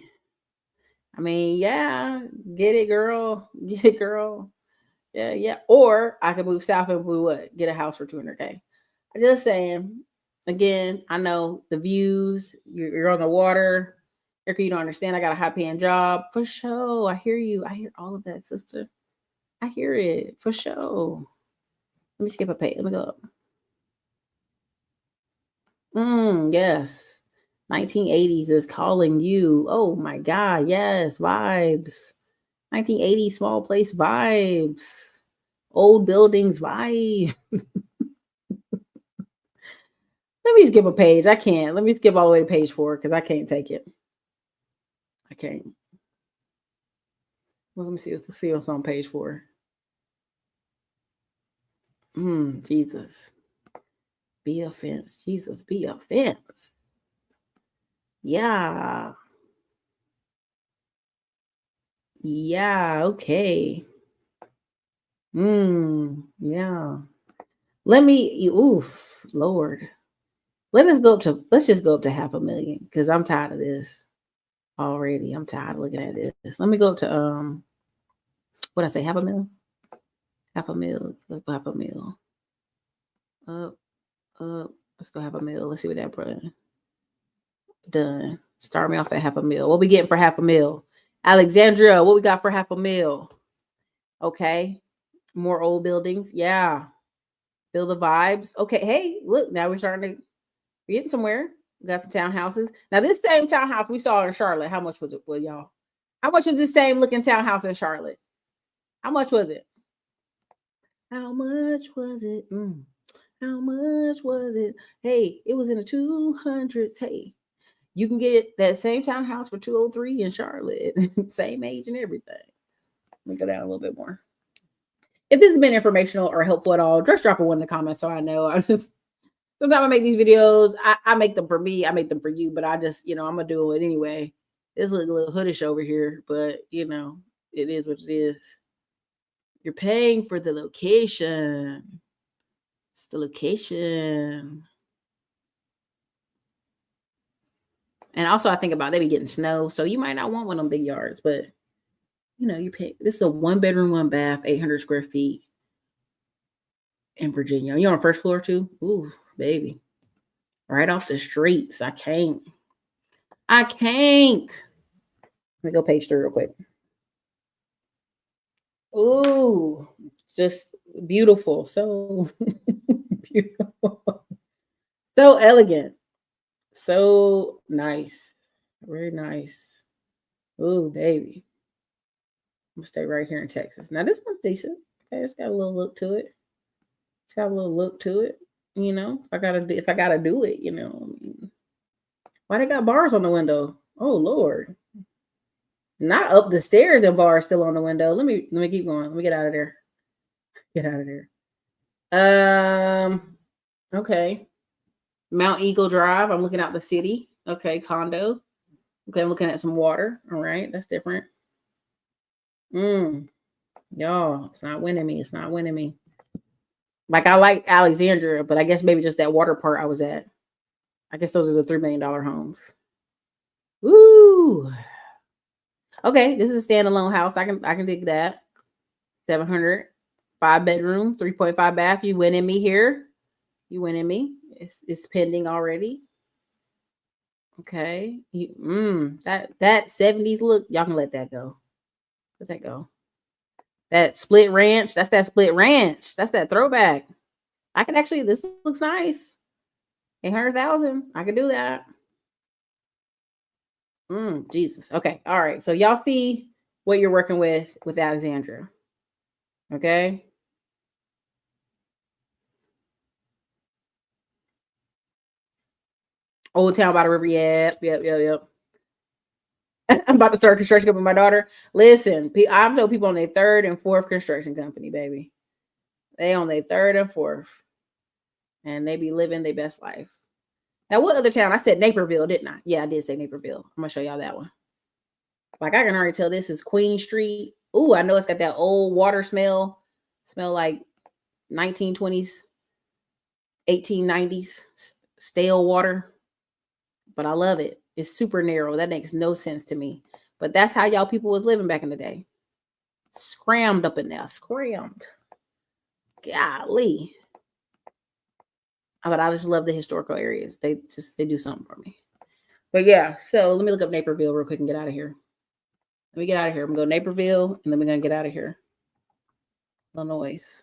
I mean, yeah, get it, girl. Get it, girl. Yeah. Or I could move south and get a house for 200K. I'm just saying. Again, I know the views. You're on the water. Erica, you don't understand. I got a high paying job for sure. I hear you. I hear all of that, sister. I hear it for sure. Let me skip a page. Let me go up. Yes. 1980s is calling you. Oh my God. Yes. Vibes. 1980s small place vibes. Old buildings vibe. Let me skip a page. I can't. Let me skip all the way to page 4 because I can't take it. I can't. Well, let me see what's on page 4. Jesus. Be offense. Jesus, be offense. Yeah. Yeah, okay. Yeah. Lord. Let's just go up to 500,000 because I'm tired of this already. I'm tired of looking at this. Let me go up to what I say, 500,000? 500,000. Let's go 500,000. Up. Let's go 500,000. Let's see what that brought. Done. Start me off at 500,000. What we getting for 500,000? Alexandria, what we got for 500,000? Okay. More old buildings. Yeah. Feel the vibes. Okay. Hey, look, now we're getting somewhere. We got the townhouses. Now, this same townhouse we saw in Charlotte, how much was it? Well, y'all, how much was this same looking townhouse in Charlotte? How much was it? How much was it? How much was it? Hey, it was in the 200s. Hey, you can get that same townhouse for 203 in Charlotte. Same age and everything. Let me go down a little bit more. If this has been informational or helpful at all, just drop a one in the comments so I know. Sometimes I make these videos. I make them for me. I make them for you, but I just, I'm going to do it anyway. This looks a little hoodish over here, but, it is what it is. You're paying for the location. It's the location. And also I think about they be getting snow, so you might not want one of them big yards, but you pay. This is a 1 bedroom, 1 bath, 800 square feet in Virginia. You on the first floor too? Ooh, baby. Right off the streets. I can't. Let me go page 3 real quick. Ooh, just beautiful. So beautiful. So elegant. So nice. Very nice. Ooh, baby. I'm gonna stay right here in Texas. Now this one's decent. Okay, it's got a little look to it. If I gotta do it, why they got bars on the window? Oh Lord. Not up the stairs and bars still on the window. Let me keep going. Let me get out of there. Okay. Mount Eagle Drive. I'm looking out the city. Okay, condo. Okay, I'm looking at some water. All right, that's different. Y'all, it's not winning me. Like I like Alexandria, but I guess maybe just that water part I was at. I guess those are the $3 million homes. Woo. Okay, this is a standalone house. I can dig that. 700, 5 bedroom, 3.5 bath. You winning me here. You winning me. It's pending already. Okay. That 70s look, y'all can let that go. Let that go. That split ranch, that's that split ranch. That's that throwback. I can actually, this looks nice. 800,000. I could do that. Jesus. Okay. All right. So y'all see what you're working with Alexandra. Okay. Old Town by the River. Yep. I'm about to start a construction company with my daughter. Listen, I've known people on their third and fourth construction company, baby. They on their third and fourth. And they be living their best life. Now, what other town? I said Naperville, didn't I? Yeah, I did say Naperville. I'm gonna show y'all that one. Like I can already tell this is Queen Street. Ooh, I know it's got that old water smell. Smell like 1920s, 1890s stale water. But I love it. It's super narrow. That makes no sense to me. But that's how y'all people was living back in the day. Scrammed up in there. Scrammed. Golly. But I just love the historical areas. They do something for me. But yeah, so let me look up Naperville real quick and get out of here. Let me get out of here. I'm going to go Naperville and then we're going to get out of here. Illinois.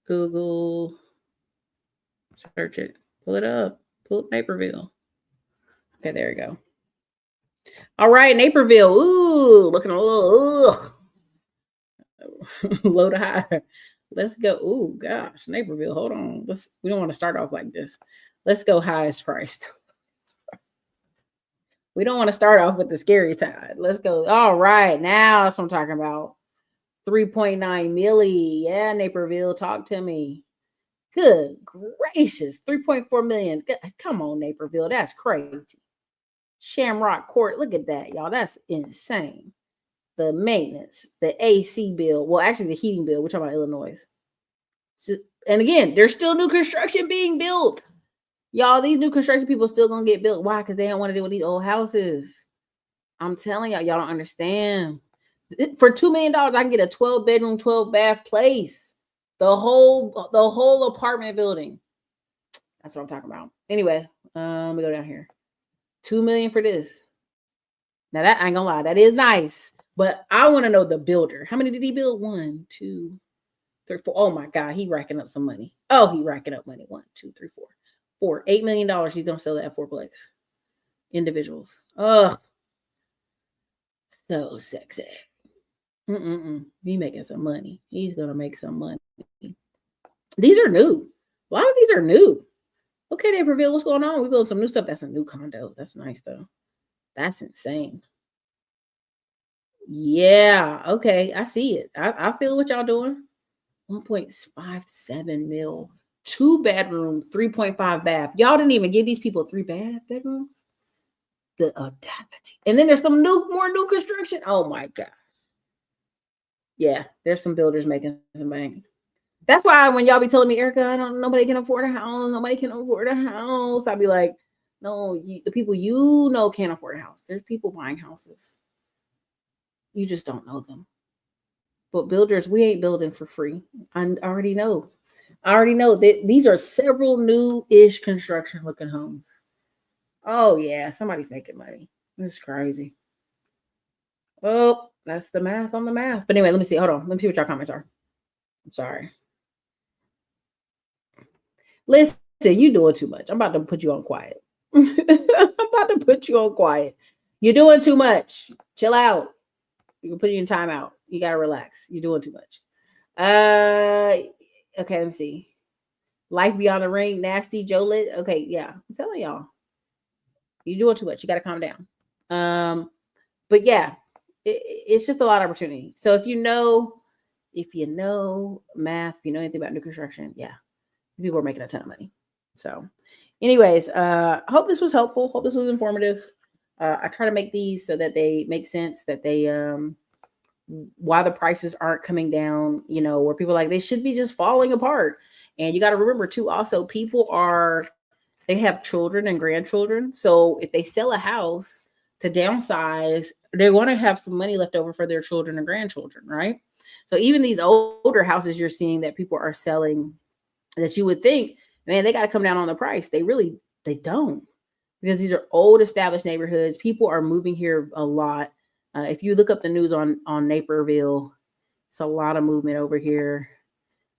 Google. Search it. Pull it up. Pull up Naperville. Okay, there we go. All right, Naperville. Ooh, looking a little low to high. Let's go. Ooh, gosh, Naperville. Hold on. We don't want to start off like this. Let's go highest priced. We don't want to start off with the scary side. Let's go. All right, now that's what I'm talking about. 3.9 milli. Yeah, Naperville, talk to me. Good gracious, 3.4 million. Come on, Naperville, that's crazy. Shamrock Court, look at that, y'all. That's insane. The maintenance, the AC bill. Well, actually, the heating bill. We're talking about Illinois. So, and again, there's still new construction being built. Y'all, these new construction people still gonna get built. Why? Because they don't want to deal with these old houses. I'm telling y'all, y'all don't understand. For $2 million, I can get a 12-bedroom, 12-bath place. The whole apartment building. That's what I'm talking about. Anyway, let me go down here. $2 million for this. Now that I ain't gonna lie, that is nice. But I want to know the builder. How many did he build? 1, 2, 3, 4. Oh my God, he racking up some money. Oh, he racking up money. 1, 2, 3, 4. $8 million. He's gonna sell that fourplex. Individuals. Oh, so sexy. He making some money. He's gonna make some money. These are new. A lot of these are new. Okay, Naperville, what's going on? We build some new stuff. That's a new condo. That's nice though. That's insane. Yeah. Okay, I see it. I feel what y'all doing. 1.57 mil. 2-bedroom, 3.5 bath. Y'all didn't even give these people 3 bedrooms. The audacity. And then there's some more new construction. Oh my God. Yeah, there's some builders making some money. That's why when y'all be telling me, Erica, nobody can afford a house. Nobody can afford a house. I'd be like, no, the people you know can't afford a house. There's people buying houses. You just don't know them. But builders, we ain't building for free. I already know. I already know that these are several new-ish construction looking homes. Oh yeah, somebody's making money. It's crazy. Oh, that's the math on the math. But anyway, let me see. Hold on. Let me see what your comments are. I'm sorry. Listen, you doing too much. I'm about to put you on quiet. I'm about to put you on quiet. You're doing too much. Chill out. You can put you in timeout. You gotta relax. You're doing too much. Okay, let me see. Life Beyond the Ring, Nasty, Jolit. Okay, yeah. I'm telling y'all. You're doing too much. You gotta calm down. But yeah, it's just a lot of opportunity. So if you know math, if you know anything about new construction, yeah, people are making a ton of money. So anyways, hope this was helpful. Hope this was informative. I try to make these so that they make sense, that they why the prices aren't coming down, where people are like, they should be just falling apart. And you got to remember too, also, they have children and grandchildren. So if they sell a house to downsize, they want to have some money left over for their children and grandchildren, right? So even these older houses you're seeing that people are selling, that you would think, man, they got to come down on the price. They don't, because these are old established neighborhoods. People are moving here a lot. If you look up the news on Naperville, it's a lot of movement over here.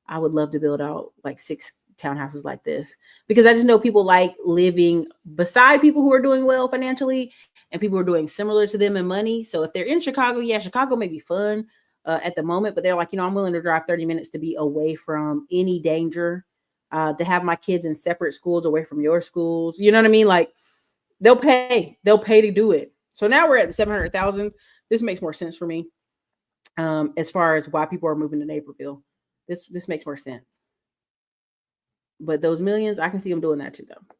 I would love to build out like 6 townhouses like this, because I just know people like living beside people who are doing well financially and people who are doing similar to them in money. So if they're in Chicago, yeah, Chicago may be fun at the moment, but they're like, I'm willing to drive 30 minutes to be away from any danger, to have my kids in separate schools away from your schools. You know what I mean? Like they'll pay to do it. So now we're at the 700,000. This makes more sense for me. As far as why people are moving to Naperville, this makes more sense. But those millions, I can see them doing that too, though.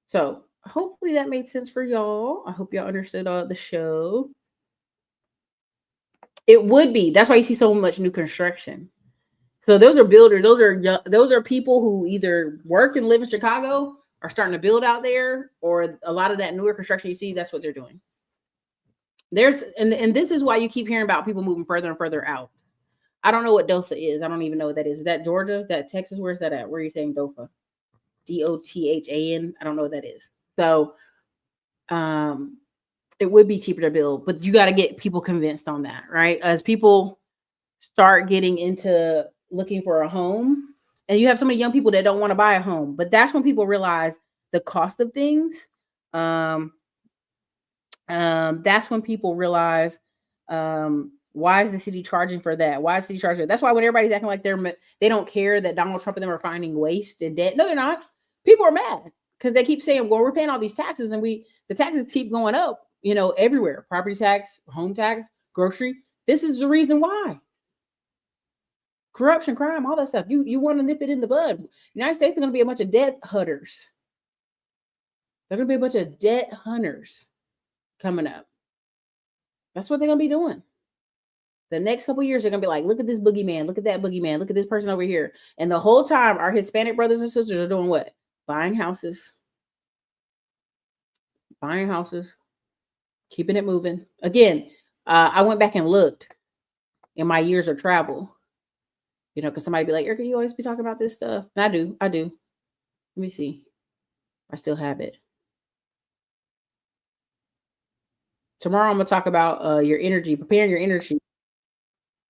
So hopefully that made sense for y'all. I hope y'all understood the show. It would be. That's why you see so much new construction. So those are builders. Those are people who either work and live in Chicago, are starting to build out there, or a lot of that newer construction you see, that's what they're doing. And this is why you keep hearing about people moving further and further out. I don't know what DOTHA is. I don't even know what that is. Is that Georgia? Is that Texas? Where's that at? Where are you saying DOTHA? DOTHAN? I don't know what that is. So it would be cheaper to build, but you got to get people convinced on that, right? As people start getting into looking for a home, and you have so many young people that don't want to buy a home, but that's when people realize the cost of things. That's when people realize, why is the city charging for that? Why is the city charging for that? That's why when everybody's acting like they don't care that Donald Trump and them are finding waste and debt. No, they're not. People are mad because they keep saying, well, we're paying all these taxes, and the taxes keep going up, everywhere. Property tax, home tax, grocery. This is the reason why. Corruption, crime, all that stuff. You want to nip it in the bud. United States are going to be a bunch of debt hunters. They're going to be a bunch of debt hunters coming up. That's what they're going to be doing. The next couple of years, they're going to be like, look at this boogeyman, look at that boogeyman, look at this person over here. And the whole time, our Hispanic brothers and sisters are doing what? Buying houses, keeping it moving. Again, I went back and looked in my years of travel, because somebody be like, Erica, you always be talking about this stuff. And I do. Let me see. I still have it. Tomorrow, I'm going to talk about your energy, preparing your energy.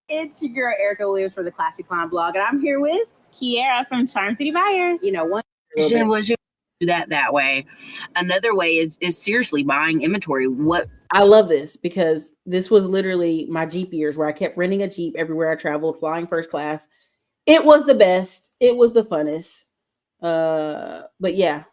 It's your girl, Erica Williams from the Classic Climb blog, and I'm here with Kiera from Charm City Buyers. One was you do that way. Another way is seriously buying inventory. I love this, because this was literally my Jeep years where I kept renting a Jeep everywhere I traveled, flying first class. It was the best. It was the funnest. But yeah,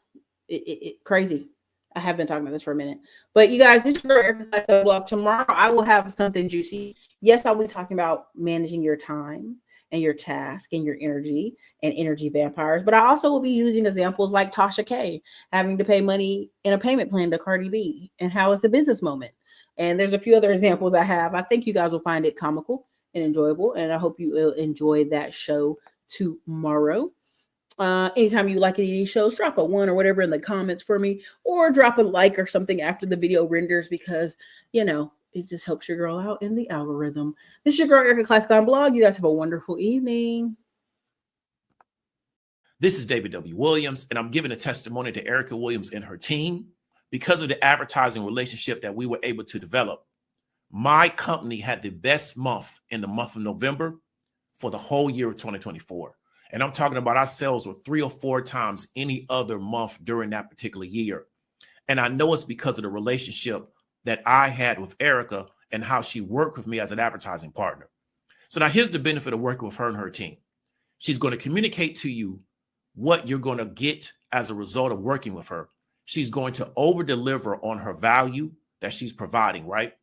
it crazy. I have been talking about this for a minute, but you guys, this is your Erica blog. Tomorrow I will have something juicy. Yes, I'll be talking about managing your time and your task and your energy and energy vampires, but I also will be using examples like Tasha K having to pay money in a payment plan to Cardi B and how it's a business moment. And there's a few other examples I have. I think you guys will find it comical and enjoyable, and I hope you will enjoy that show tomorrow. Anytime you like any of these shows, drop a 1 or whatever in the comments for me, or drop a like or something after the video renders, because it just helps your girl out in the algorithm. This is your girl Erica Classic on blog. You guys have a wonderful evening. This is David W. Williams, and I'm giving a testimony to Erica Williams and her team. Because of the advertising relationship that we were able to develop, my company had the best month in the month of November for the whole year of 2024. And I'm talking about our sales were 3 or 4 times any other month during that particular year. And I know it's because of the relationship that I had with Erica and how she worked with me as an advertising partner. So now here's the benefit of working with her and her team. She's going to communicate to you what you're going to get as a result of working with her. She's going to over deliver on her value that she's providing, right?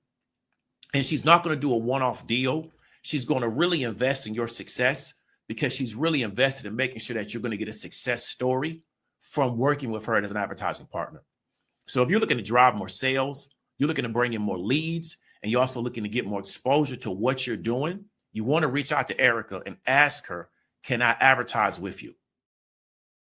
And she's not going to do a one-off deal. She's going to really invest in your success, because she's really invested in making sure that you're going to get a success story from working with her as an advertising partner. So if you're looking to drive more sales, you're looking to bring in more leads, and you're also looking to get more exposure to what you're doing, you want to reach out to Erica and ask her, can I advertise with you?